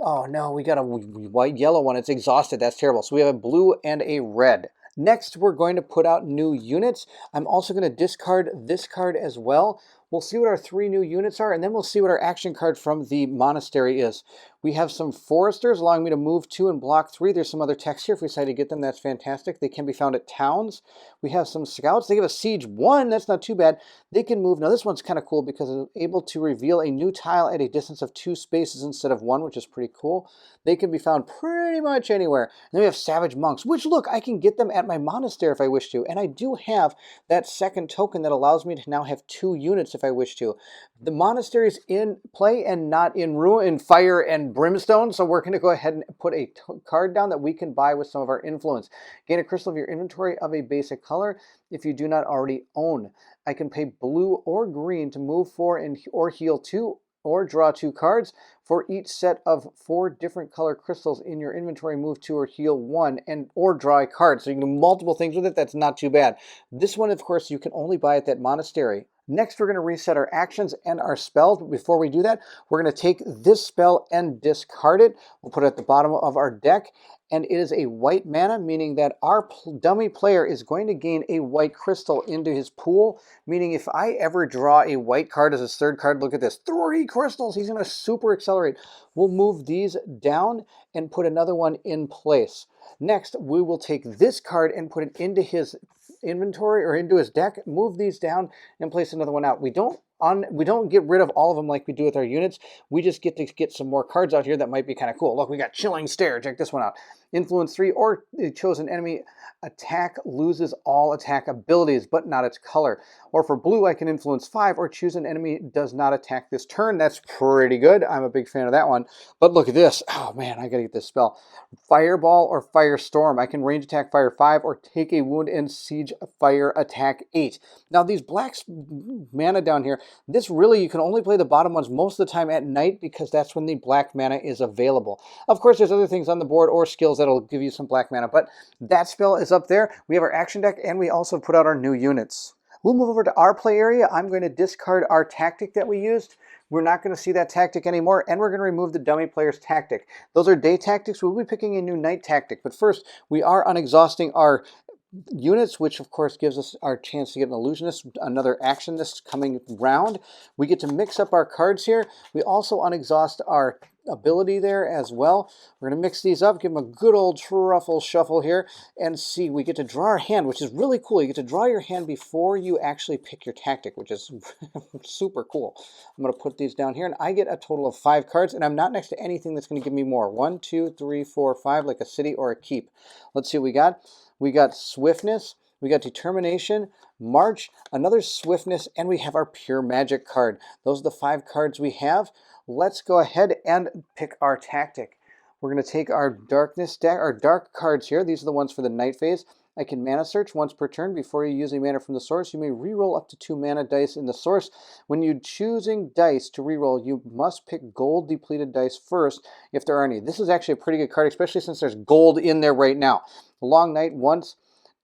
oh no, we got a white yellow one. It's exhausted. That's terrible. So we have a blue and a red. Next, we're going to put out new units. I'm also going to discard this card as well. We'll see what our 3 new units are, and then we'll see what our action card from the monastery is. We have some foresters allowing me to move 2 and block 3. There's some other text here. If we decide to get them, that's fantastic. They can be found at towns. We have some scouts. They give us siege 1. That's not too bad. They can move. Now this one's kind of cool because it's able to reveal a new tile at a distance of 2 spaces instead of 1, which is pretty cool. They can be found pretty much anywhere. And then we have savage monks, which look, I can get them at my monastery if I wish to. And I do have that second token that allows me to now have 2 units if I wish to. The monastery is in play and not in ruin, in fire and brimstone, so we're going to go ahead and put a card down that we can buy with some of our influence. Gain a crystal of your inventory of a basic color if you do not already own. I can pay blue or green to move 4 or heal 2 or draw 2 cards. For each set of 4 different color crystals in your inventory, move 2 or heal 1 or draw a card. So you can do multiple things with it. That's not too bad. This one, of course, you can only buy at that monastery. Next, we're going to reset our actions and our spells, but before we do that, we're going to take this spell and discard it. We'll put it at the bottom of our deck, and it is a white mana, meaning that our dummy player is going to gain a white crystal into his pool, meaning if I ever draw a white card as his 3rd card, look at this, 3 crystals, he's going to super accelerate. We'll move these down and put another one in place. Next, we will take this card and put it into his inventory or into his deck, move these down, and place another one out. We don't get rid of all of them like we do with our units. We just get to get some more cards out here that might be kind of cool. Look, we got Chilling Stare. Check this one out. Influence 3 or the chosen enemy attack loses all attack abilities, but not its color. Or for blue, I can influence 5 or choose an enemy does not attack this turn. That's pretty good. I'm a big fan of that one. But look at this. Oh man, I gotta get this spell. Fireball or Firestorm. I can range attack fire 5 or take a wound and siege fire attack 8. Now these black mana down here, this really, you can only play the bottom ones most of the time at night because that's when the black mana is available. Of course, there's other things on the board or skills that'll give you some black mana, but that spell is up there. We have our action deck, and we also put out our new units. We'll move over to our play area. I'm going to discard our tactic that we used. We're not going to see that tactic anymore, and we're going to remove the dummy player's tactic. Those are day tactics. We'll be picking a new night tactic, but first we are unexhausting our units, which of course gives us our chance to get an illusionist, another action this coming round. We get to mix up our cards here. We also unexhaust our ability there as well. We're going to mix these up, give them a good old truffle shuffle here, and see, we get to draw our hand, which is really cool. You get to draw your hand before you actually pick your tactic, which is super cool. I'm going to put these down here, and I get a total of 5 cards, and I'm not next to anything that's going to give me more. 1, 2, 3, 4, 5, like a city or a keep. Let's see what we got. We got swiftness, we got determination, march, another swiftness, and we have our pure magic card. Those are the 5 cards we have. Let's go ahead and pick our tactic. We're going to take our darkness deck, our dark cards here. These are the ones for the night phase. I can mana search once per turn. Before you use a mana from the source, you may reroll up to 2 mana dice in the source. When you're choosing dice to reroll, you must pick gold depleted dice first if there are any. This is actually a pretty good card, especially since there's gold in there right now. The long night, once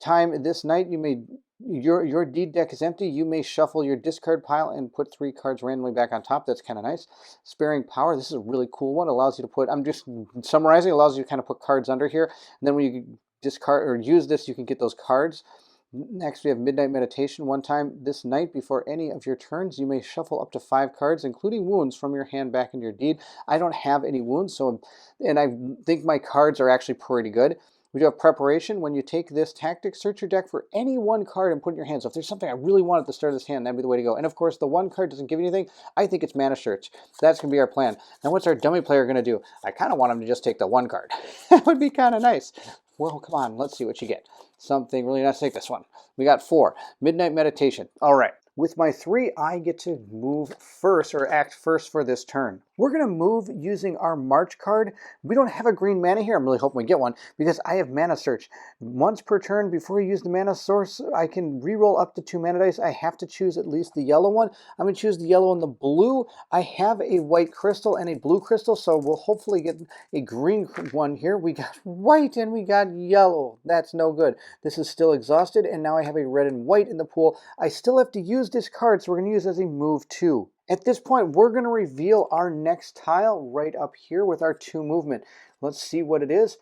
time this night, you may your deed deck is empty. You may shuffle your discard pile and put 3 cards randomly back on top. That's kind of nice. Sparing power. This is a really cool one. It allows you to put, I'm just summarizing, it allows you to kind of put cards under here. And then when you discard or use this, you can get those cards. Next, we have Midnight Meditation. One time this night before any of your turns, you may shuffle up to 5 cards, including wounds, from your hand back into your deed. I don't have any wounds, and I think my cards are actually pretty good. We do have Preparation. When you take this tactic, search your deck for any 1 card and put it in your hand. So if there's something I really want at the start of this hand, that'd be the way to go. And of course, the 1 card doesn't give you anything. I think it's Mana Search. That's going to be our plan. Now, what's our dummy player going to do? I kind of want him to just take the 1 card. That would be kind of nice. Well, come on, let's see what you get. Something really nice. Take this one. We got 4. Midnight Meditation. All right. With my 3, I get to move first, or act first for this turn. We're going to move using our March card. We don't have a green mana here. I'm really hoping we get one because I have Mana Search. Once per turn, before you use the mana source, I can reroll up to 2 mana dice. I have to choose at least the yellow one. I'm going to choose the yellow and the blue. I have a white crystal and a blue crystal, so we'll hopefully get a green one here. We got white and we got yellow. That's no good. This is still exhausted, and now I have a red and white in the pool. I still have to use this card, so we're going to use it as a move 2. At this point, we're going to reveal our next tile right up here with our 2 movement. Let's see what it is.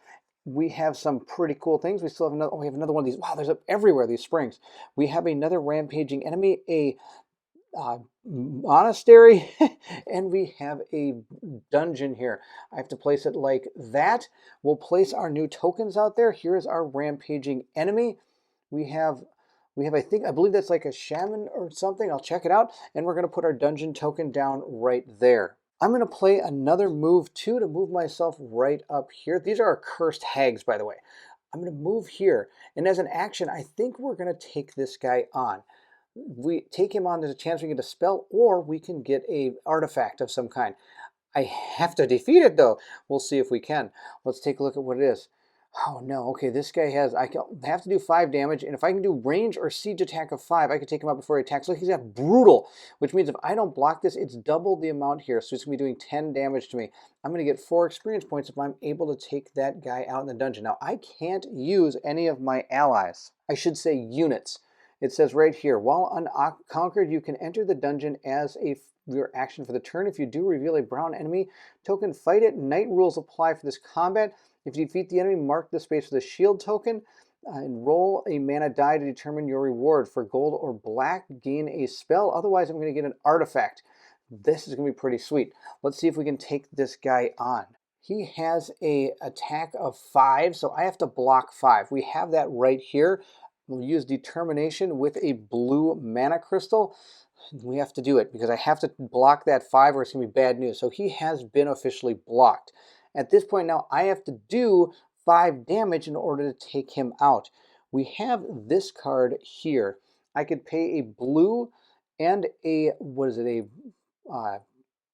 We have some pretty cool things. We still have another, we have another one of these. Wow, there's everywhere, these springs. We have another rampaging enemy, a monastery, and we have a dungeon here. I have to place it like that. We'll place our new tokens out there. Here is our rampaging enemy. We have, I believe that's like a shaman or something. I'll check it out. And we're going to put our dungeon token down right there. I'm going to play another move 2 to move myself right up here. These are our cursed hags, by the way. I'm going to move here. And as an action, I think we're going to take this guy on. We take him on, there's a chance we get a spell, or we can get a artifact of some kind. I have to defeat it, though. We'll see if we can. Let's take a look at what it is. Oh no, okay, this guy has, I have to do 5 damage, and if I can do range or siege attack of 5, I can take him out before he attacks. Look, he's got brutal, which means if I don't block this, it's double the amount here, so it's going to be doing 10 damage to me. I'm going to get 4 experience points if I'm able to take that guy out in the dungeon. Now, I can't use any of my allies. I should say units. It says right here, while unconquered, you can enter the dungeon as your action for the turn. If you do reveal a brown enemy token, fight it. Night rules apply for this combat. If you defeat the enemy, mark the space with a shield token and roll a mana die to determine your reward. For gold or black, gain a spell. Otherwise, I'm going to get an artifact. This is going to be pretty sweet. Let's see if we can take this guy on. He has an attack of 5, so I have to block 5. We have that right here. We'll use determination with a blue mana crystal. We have to do it because I have to block that 5 or it's going to be bad news. So he has been officially blocked. At this point now, I have to do 5 damage in order to take him out. We have this card here. I could pay a blue and a,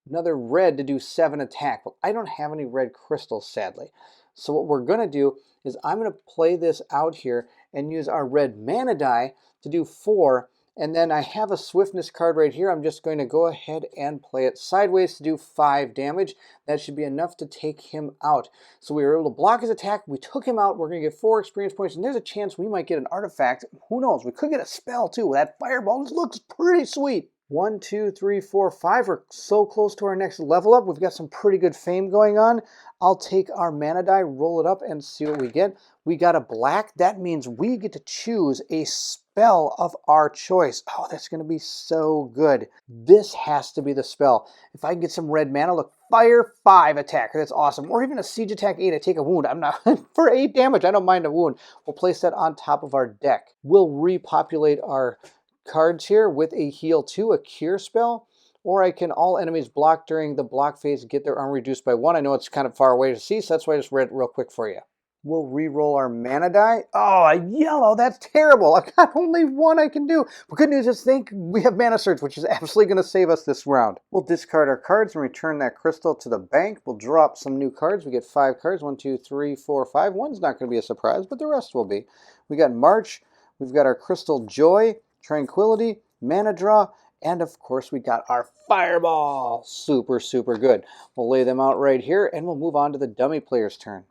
another red to do 7 attack. But I don't have any red crystals, sadly. So what we're going to do is I'm going to play this out here and use our red mana die to do 4 And then I have a swiftness card right here. I'm just going to go ahead and play it sideways to do 5 damage. That should be enough to take him out. So we were able to block his attack. We took him out. We're going to get 4 experience points. And there's a chance we might get an artifact. Who knows? We could get a spell too. That fireball looks pretty sweet. 1, 2, 3, 4, 5. We're so close to our next level up. We've got some pretty good fame going on. I'll take our mana die, roll it up, and see what we get. We got a black. That means we get to choose a spell of our choice. Oh, that's going to be so good. This has to be the spell. If I can get some red mana, look, fire 5 attack. That's awesome. Or even a siege attack 8. I take a wound. I'm not for 8 damage. I don't mind a wound. We'll place that on top of our deck. We'll repopulate our cards here with a heal 2, a cure spell, or I can all enemies blocked during the block phase get their armor reduced by 1. I know it's kind of far away to see, so that's why I just read it real quick for you. We'll re-roll our mana die. Oh, a yellow. That's terrible. I've got only 1 I can do. But good news is we have Mana Search, which is absolutely going to save us this round. We'll discard our cards and return that crystal to the bank. We'll drop some new cards. We get 5 cards. 1, 2, 3, 4, 5. One's not going to be a surprise, but the rest will be. We got March. We've got our Crystal Joy, Tranquility, Mana Draw, and of course we got our Fireball. Super, super good. We'll lay them out right here, and we'll move on to the dummy player's turn.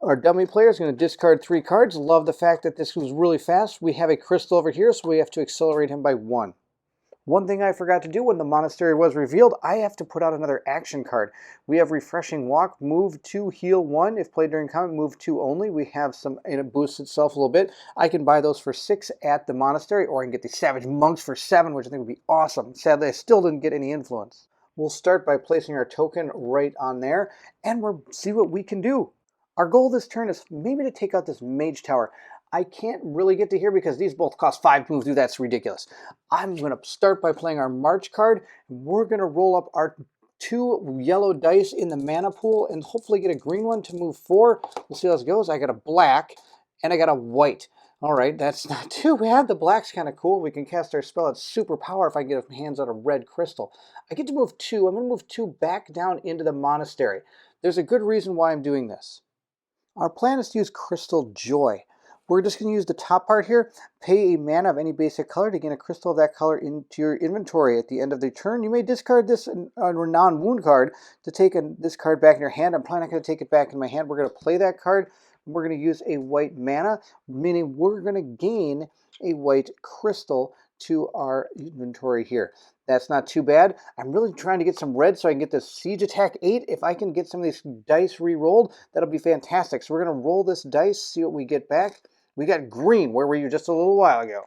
Our dummy player is going to discard 3 cards. Love the fact that this was really fast. We have a crystal over here, so we have to accelerate him by 1. One thing I forgot to do when the monastery was revealed, I have to put out another action card. We have Refreshing Walk, move 2, heal 1. If played during combat, move 2 only. We have some, and it boosts itself a little bit. I can buy those for 6 at the monastery, or I can get the Savage Monks for 7, which I think would be awesome. Sadly, I still didn't get any influence. We'll start by placing our token right on there, and we'll see what we can do. Our goal this turn is maybe to take out this Mage Tower. I can't really get to here because these both cost 5 to move through. That's ridiculous. I'm going to start by playing our March card. We're going to roll up our 2 yellow dice in the mana pool and hopefully get a green one to move 4. We'll see how this goes. I got a black and I got a white. All right, that's not too bad. The black's kind of cool. We can cast our spell at super power if I can get our hands on a red crystal. I get to move 2. I'm going to move 2 back down into the monastery. There's a good reason why I'm doing this. Our plan is to use Crystal Joy. We're just going to use the top part here, pay a mana of any basic color to gain a crystal of that color into your inventory. At the end of the turn, you may discard this Renown Wound card to take this card back in your hand. I'm probably not going to take it back in my hand. We're going to play that card. We're going to use a white mana, meaning we're going to gain a white crystal to our inventory here. That's not too bad. I'm really trying to get some red so I can get this Siege Attack 8. If I can get some of these dice re-rolled, that'll be fantastic. So we're going to roll this dice, see what we get back. We got green. Where were you just a little while ago?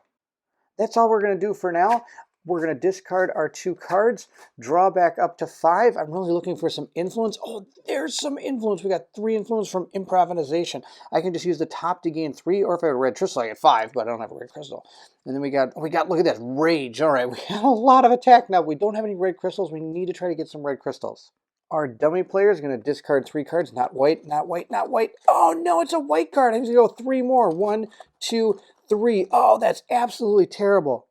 That's all we're going to do for now. We're going to discard our 2 cards, draw back up to 5. I'm really looking for some influence. Oh, there's some influence. We got 3 influence from improvisation. I can just use the top to gain 3, or if I had a red crystal, I get 5, but I don't have a red crystal. And then we got, look at that, rage. All right, we got a lot of attack now. We don't have any red crystals. We need to try to get some red crystals. Our dummy player is going to discard 3 cards. Not white, not white, not white. Oh, no, it's a white card. I'm going to go 3 more. 1, 2, 3. Oh, that's absolutely terrible.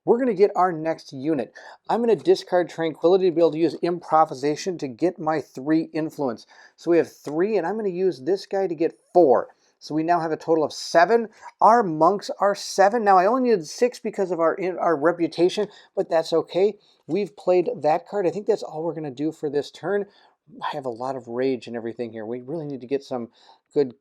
We're going to get our next unit. I'm going to discard Tranquility to be able to use Improvisation to get my 3 influence. So we have 3, and I'm going to use this guy to get 4. So we now have a total of 7. Our monks are 7. Now I only needed 6 because of our reputation, but that's okay. We've played that card. I think that's all we're going to do for this turn. I have a lot of rage and everything here. We really need to get some good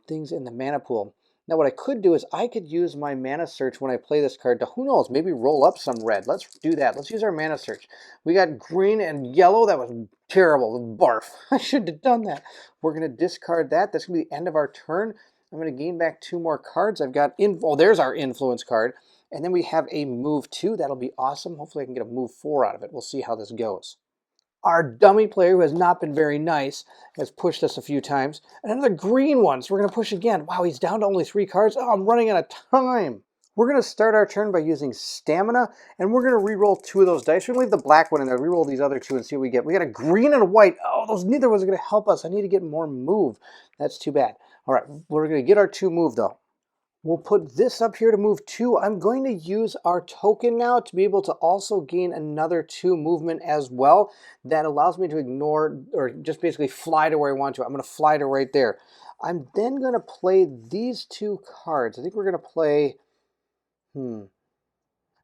things in the mana pool. Now what I could do is I could use my Mana Search when I play this card to, who knows, maybe roll up some red. Let's do that. Let's use our Mana Search. We got green and yellow. That was terrible. Barf. I shouldn't have done that. We're going to discard that. That's going to be the end of our turn. I'm going to gain back 2 more cards. I've got, oh, there's our Influence card. And then we have a move 2. That'll be awesome. Hopefully I can get a move 4 out of it. We'll see how this goes. Our dummy player, who has not been very nice, has pushed us a few times. And another green one, so we're going to push again. Wow, he's down to only 3 cards. Oh, I'm running out of time. We're going to start our turn by using Stamina, and we're going to re-roll 2 of those dice. We're going to leave the black one in there, re-roll these other 2 and see what we get. We got a green and a white. Oh, neither ones are going to help us. I need to get more move. That's too bad. All right, we're going to get our 2 move, though. We'll put this up here to move 2. I'm going to use our token now to be able to also gain another 2 movement as well. That allows me to ignore, or just basically fly to where I want to. I'm going to fly to right there. I'm then going to play these 2 cards. I think we're going to play,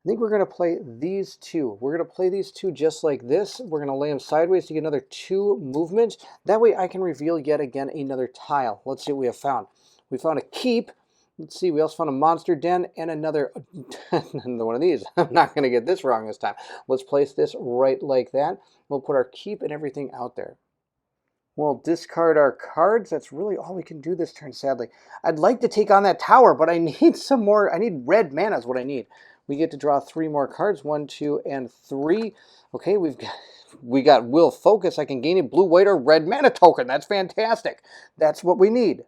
I think we're going to play these two. We're going to play these two just like this. We're going to lay them sideways to get another 2 movement. That way I can reveal yet again another tile. Let's see what we have found. We found a keep. Let's see, we also found a monster den and another one of these. I'm not going to get this wrong this time. Let's place this right like that. We'll put our keep and everything out there. We'll discard our cards. That's really all we can do this turn, sadly. I'd like to take on that tower, but I need some more. I need red mana is what I need. We get to draw 3 more cards. 1, 2, and 3. Okay, we got Will Focus. I can gain a blue, white, or red mana token. That's fantastic. That's what we need.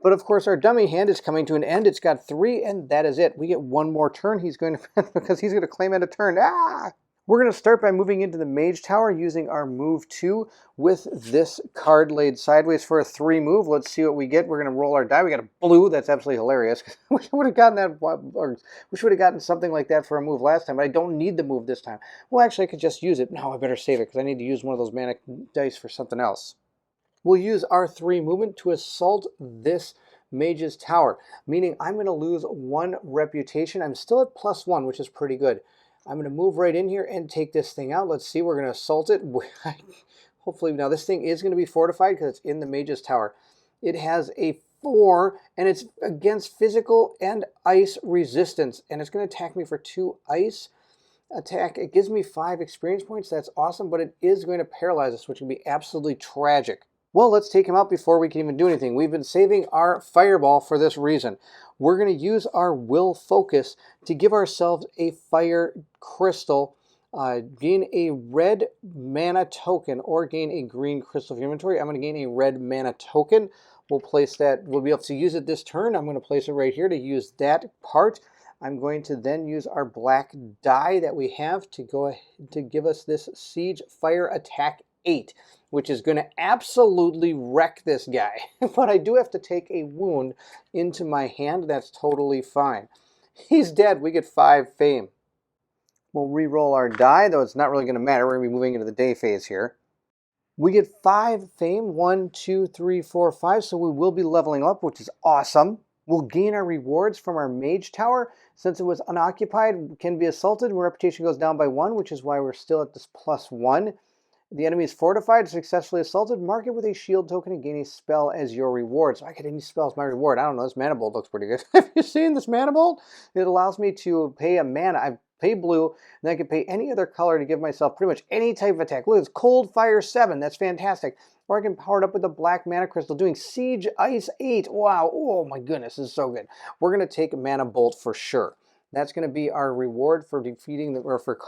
But of course, our dummy hand is coming to an end. It's got 3, and that is it. We get 1 more turn. He's going to because he's going to claim end a turn. Ah! We're going to start by moving into the Mage Tower using our move 2 with this card laid sideways for a 3 move. Let's see what we get. We're going to roll our die. We got a blue. That's absolutely hilarious. We would have gotten that, or we should have gotten something like that for a move last time, but I don't need the move this time. Well, actually, I could just use it. No, I better save it because I need to use one of those mana dice for something else. We'll use our 3 movement to assault this Mage's Tower, meaning I'm going to lose 1 reputation. I'm still at +1, which is pretty good. I'm going to move right in here and take this thing out. Let's see, we're going to assault it. Hopefully, now this thing is going to be fortified because it's in the Mage's Tower. It has a 4, and it's against physical and ice resistance, and it's going to attack me for 2 ice attack. It gives me 5 experience points. That's awesome, but it is going to paralyze us, which can be absolutely tragic. Well, let's take him out before we can even do anything. We've been saving our fireball for this reason. We're going to use our will focus to give ourselves a fire crystal, gain a red mana token, or gain a green crystal for inventory. I'm going to gain a red mana token. We'll place that. We'll be able to use it this turn. I'm going to place it right here to use that part. I'm going to then use our black die that we have to go ahead to give us this siege fire attack 8. Which is going to absolutely wreck this guy. But I do have to take a wound into my hand. That's totally fine. He's dead. We get 5 fame. We'll re-roll our die, though it's not really going to matter. We're going to be moving into the day phase here. We get 5 fame. 1, 2, 3, 4, 5. So we will be leveling up, which is awesome. We'll gain our rewards from our Mage Tower. Since it was unoccupied, can be assaulted. Reputation goes down by 1, which is why we're still at this +1. The enemy is fortified, successfully assaulted. Mark it with a shield token and gain a spell as your reward. So I get any spell as my reward. I don't know, this mana bolt looks pretty good. Have you seen this mana bolt? It allows me to pay a mana. I pay blue, and then I can pay any other color to give myself pretty much any type of attack. Look, it's Cold Fire 7. That's fantastic. Or I can power it up with a black mana crystal, doing Siege Ice 8. Wow, oh my goodness, this is so good. We're going to take a mana bolt for sure. That's going to be our reward for defeating or for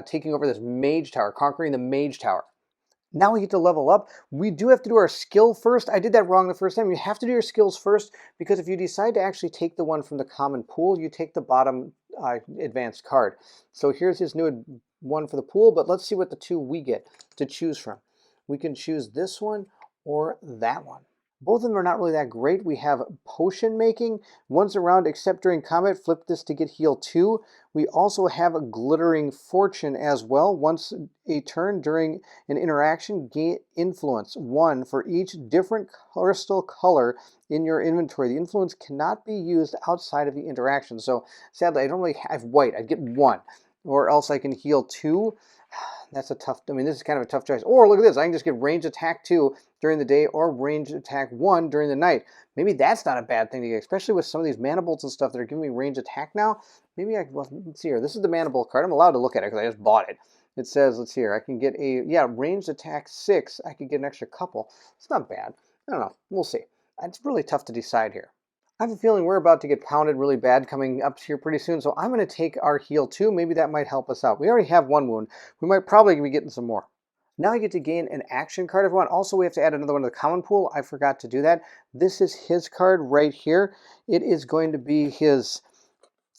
taking over this Mage Tower, conquering the Mage Tower. Now we get to level up. We do have to do our skill first. I did that wrong the first time. You have to do your skills first because if you decide to actually take the one from the common pool, you take the bottom advanced card. So here's his new one for the pool, but let's see what the 2 we get to choose from. We can choose this one or that one. Both of them are not really that great. We have potion making. Once around, except during combat, flip this to get heal 2. We also have a glittering fortune as well. Once a turn during an interaction, gain influence 1 for each different crystal color in your inventory. The influence cannot be used outside of the interaction. So sadly, I don't really have white. I'd get 1. Or else I can heal 2. That's a tough, I mean, this is kind of a tough choice. Or look at this, I can just get range attack 2 during the day or range attack 1 during the night. Maybe that's not a bad thing to get, especially with some of these mana bolts and stuff that are giving me range attack now. Maybe I can, well, let's see here. This is the mana bolt card. I'm allowed to look at it because I just bought it. It says, let's see here, I can get a, yeah, range attack 6. I could get an extra couple. It's not bad. I don't know. We'll see. It's really tough to decide here. I have a feeling we're about to get pounded really bad coming up here pretty soon, so I'm going to take our heal 2. Maybe that might help us out. We already have 1 wound. We might probably be getting some more. Now I get to gain an action card, everyone. Also, we have to add another one to the common pool. I forgot to do that. This is his card right here. It is going to be his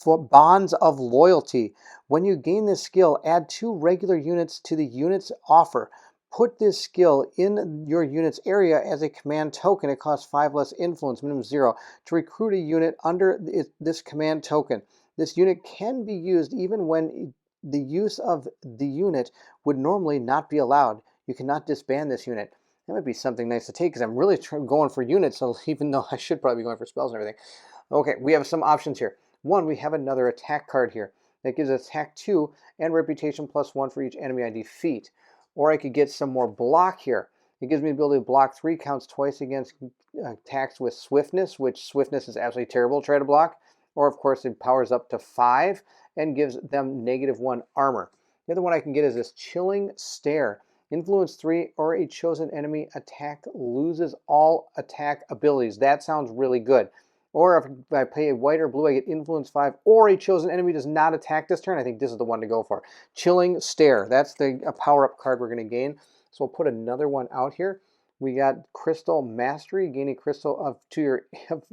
Bonds of Loyalty. When you gain this skill, add 2 regular units to the unit's offer. Put this skill in your unit's area as a command token. It costs 5 less influence, minimum 0, to recruit a unit under this command token. This unit can be used even when the use of the unit would normally not be allowed. You cannot disband this unit. That might be something nice to take because I'm really going for units, so even though I should probably be going for spells and everything. Okay, we have some options here. 1, we have another attack card here. That gives attack 2 and reputation +1 for each enemy I defeat. Or I could get some more block here. It gives me the ability to block 3, counts twice against attacks with swiftness, which swiftness is absolutely terrible to try to block. Or, of course, it powers up to 5 and gives them -1 armor. The other one I can get is this Chilling Stare. Influence 3 or a chosen enemy attack loses all attack abilities. That sounds really good. Or if I pay a white or blue, I get Influence 5 or a chosen enemy does not attack this turn. I think this is the one to go for. Chilling Stare. That's the power-up card we're going to gain. So we'll put another one out here. We got Crystal Mastery. Gain a crystal to your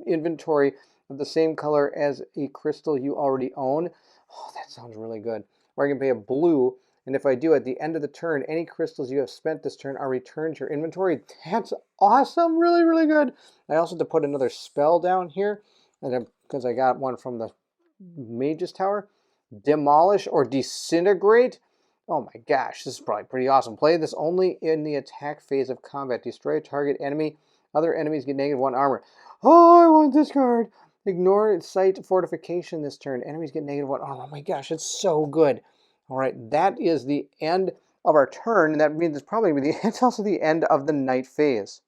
inventory of the same color as a crystal you already own. Oh, that sounds really good. Or I can pay a blue, and if I do, at the end of the turn, any crystals you have spent this turn are returned to your inventory. That's awesome. Really, really good. I also have to put another spell down here, because I got one from the Mage's Tower. Demolish or Disintegrate. Oh my gosh, this is probably pretty awesome. Play this only in the attack phase of combat. Destroy a target enemy. Other enemies get -1 armor. Oh, I want this card. Ignore Sight Fortification this turn. Enemies get -1 armor. Oh my gosh, it's so good. All right, that is the end of our turn, and that means it's also the end of the night phase.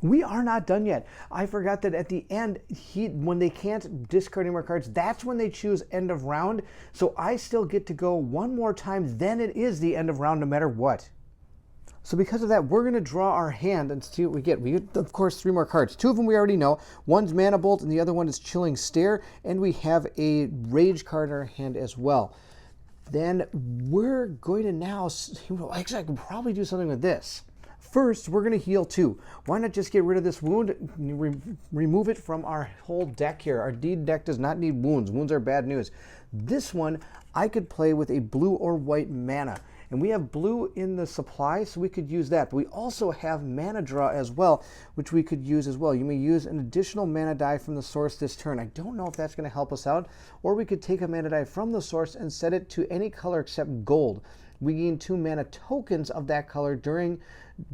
We are not done yet. I forgot that at the end, when they can't discard any more cards, that's when they choose end of round. So I still get to go one more time, then it is the end of round no matter what. So because of that, we're going to draw our hand and see what we get. We get, of course, 3 more cards. 2 of them we already know. One's Mana Bolt and the other one is Chilling Stare. And we have a Rage card in our hand as well. Then we're going to now, actually I can probably do something with this. First, we're going to heal 2. Why not just get rid of this wound, remove it from our whole deck here. Our deed deck does not need wounds. Wounds are bad news. This one, I could play with a blue or white mana. And we have blue in the supply, so we could use that. But we also have mana draw as well, which we could use as well. You may use an additional mana die from the source this turn. I don't know if that's going to help us out. Or we could take a mana die from the source and set it to any color except gold. We gain 2 mana tokens of that color during.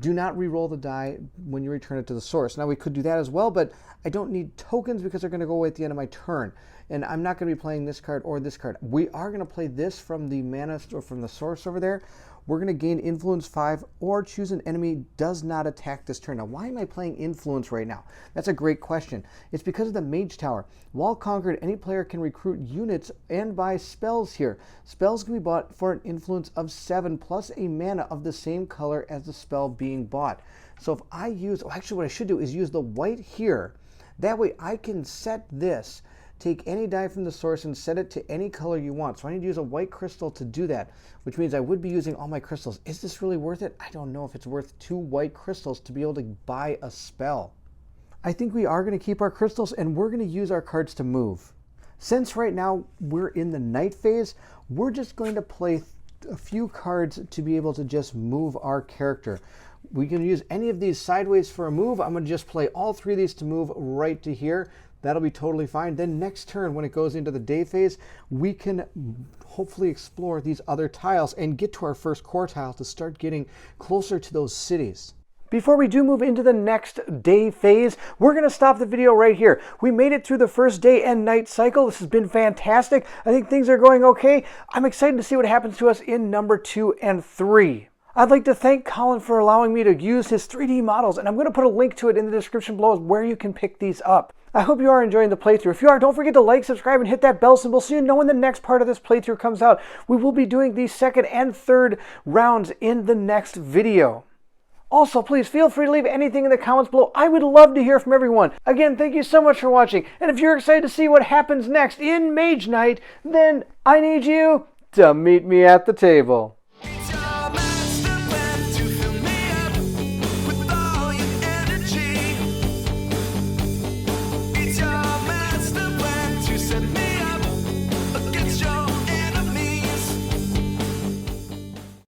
Do not re-roll the die when you return it to the source. Now we could do that as well, but I don't need tokens because they're going to go away at the end of my turn. And I'm not going to be playing this card or this card. We are going to play this from the mana or from the source over there. We're going to gain Influence 5 or choose an enemy does not attack this turn. Now, why am I playing Influence right now? That's a great question. It's because of the Mage Tower. While conquered, any player can recruit units and buy spells here. Spells can be bought for an Influence of 7 plus a mana of the same color as the spell being bought. So if I use, actually what I should do is use the white here. That way I can set this. Take any die from the source and set it to any color you want. So I need to use a white crystal to do that, which means I would be using all my crystals. Is this really worth it? I don't know if it's worth 2 white crystals to be able to buy a spell. I think we are going to keep our crystals and we're going to use our cards to move. Since right now we're in the night phase, we're just going to play a few cards to be able to just move our character. We can use any of these sideways for a move. I'm going to just play all 3 of these to move right to here. That'll be totally fine. Then next turn, when it goes into the day phase, we can hopefully explore these other tiles and get to our first core tile to start getting closer to those cities. Before we do move into the next day phase, we're going to stop the video right here. We made it through the first day and night cycle. This has been fantastic. I think things are going okay. I'm excited to see what happens to us in number 2 and 3. I'd like to thank Colin for allowing me to use his 3D models, and I'm going to put a link to it in the description below where you can pick these up. I hope you are enjoying the playthrough. If you are, don't forget to like, subscribe, and hit that bell symbol so you know when the next part of this playthrough comes out. We will be doing the 2nd and 3rd rounds in the next video. Also, please feel free to leave anything in the comments below. I would love to hear from everyone. Again, thank you so much for watching. And if you're excited to see what happens next in Mage Night, then I need you to meet me at the table.